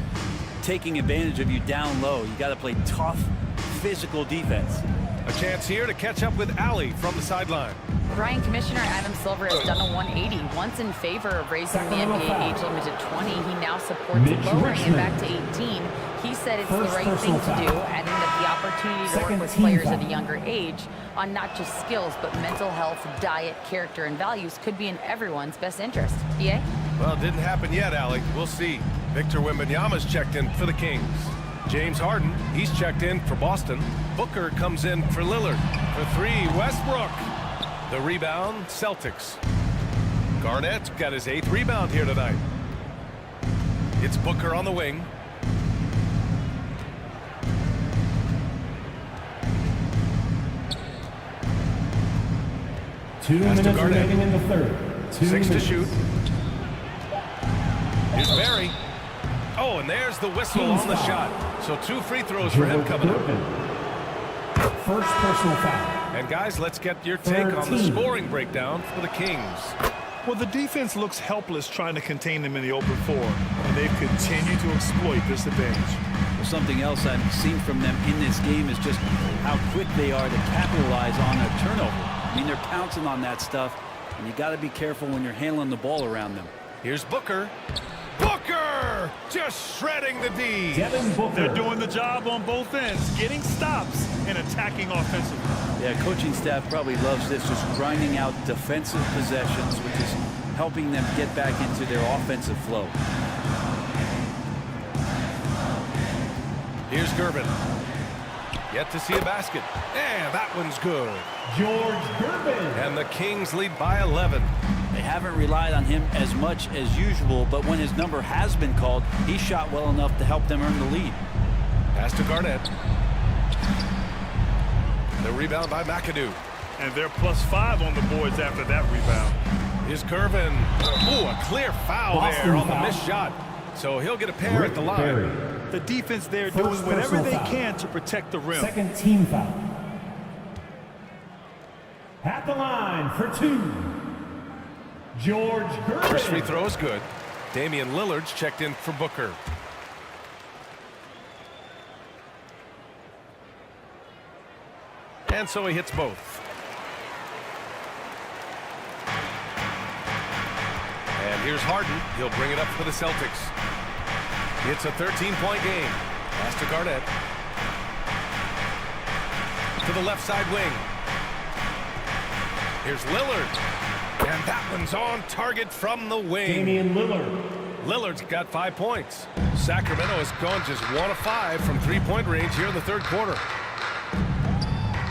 taking advantage of you down low. You got to play tough, physical defense. A chance here to catch up with Allie from the sideline. Ryan Commissioner Adam Silver has done a 180. Once in favor of raising the NBA age limit to 20, he now supports lowering it back to 18. He said it's the right thing to do, adding that the opportunity to work with players at a younger age on not just skills, but mental health, diet, character, and values could be in everyone's best interest. BA? Well, it didn't happen yet, Allie. We'll see. Victor Wembanyama's checked in for the Kings. James Harden, he's checked in for Boston. Booker comes in for Lillard. For 3, Westbrook. The rebound, Celtics. Garnett's got his 8th rebound here tonight. It's Booker on the wing. Two minutes remaining in the third. 6 to shoot. Here's Barry. Oh, and there's the whistle on the shot. So 2 free throws for him coming up. First personal foul. And guys, let's get your take on the scoring breakdown for the Kings. Well, the defense looks helpless trying to contain them in the open floor, and they've continued to exploit this advantage. Well, something else I've seen from them in this game is just how quick they are to capitalize on a turnover. I mean, they're pouncing on that stuff, and you got to be careful when you're handling the ball around them. Here's Booker. Booker just shredding the D. They're doing the job on both ends, getting stops and attacking offensively. Yeah, coaching staff probably loves this, just grinding out defensive possessions, which is helping them get back into their offensive flow. Here's Gervin. Yet to see a basket. And that one's good. George Gervin. And the Kings lead by 11. They haven't relied on him as much as usual, but when his number has been called, he shot well enough to help them earn the lead. Pass to Garnett. The rebound by McAdoo. And they're +5 on the boards after that rebound. Here's Gervin. Ooh, a clear foul there on the missed shot. So he'll get a pair at the line. The defense there doing whatever they can to protect the rim. Second team foul. At the line for 2. George Gervin. First free throw is good. Damian Lillard's checked in for Booker. And so he hits both. And here's Harden. He'll bring it up for the Celtics. It's a 13-point game. Pass to Garnett. To the left side wing. Here's Lillard. And that one's on target from the wing. Damian Lillard. Lillard's got 5 points. Sacramento has gone just 1 of 5 from three-point range here in the third quarter.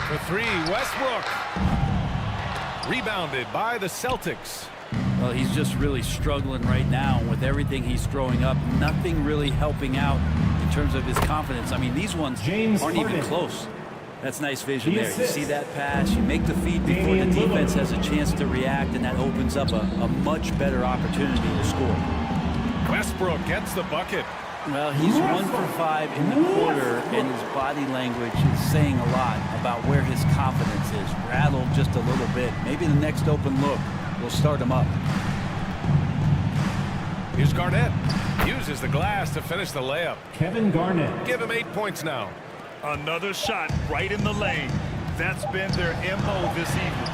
For three, Westbrook. Rebounded by the Celtics. Well, he's just really struggling right now with everything he's throwing up. Nothing really helping out in terms of his confidence. I mean, these ones aren't even close. That's nice vision there. You see that pass, you make the feed before the defense has a chance to react, and that opens up a much better opportunity to score. Westbrook gets the bucket. Well, he's 1 for 5 in the quarter, and his body language is saying a lot about where his confidence is. Rattled just a little bit. Maybe the next open look will start him up. Here's Garnett. Uses the glass to finish the layup. Kevin Garnett. Give him 8 points now. Another shot right in the lane. That's been their MO this evening.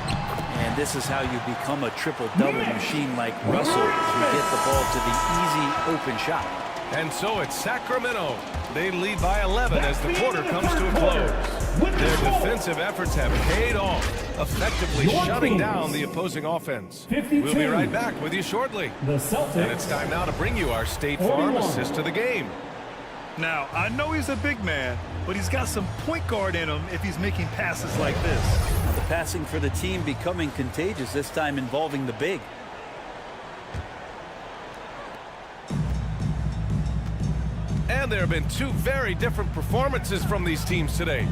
And this is how you become a triple-double machine like Russell. You get the ball to the easy open shot. And so it's Sacramento. They lead by 11 as the quarter comes to a close. Their defensive efforts have paid off, effectively shutting down the opposing offense. We'll be right back with you shortly. The Celtics. And it's time now to bring you our State Farm assist to the game. Now, I know he's a big man, but he's got some point guard in him if he's making passes like this. Now the passing for the team becoming contagious, this time involving the big. And there have been two very different performances from these teams today.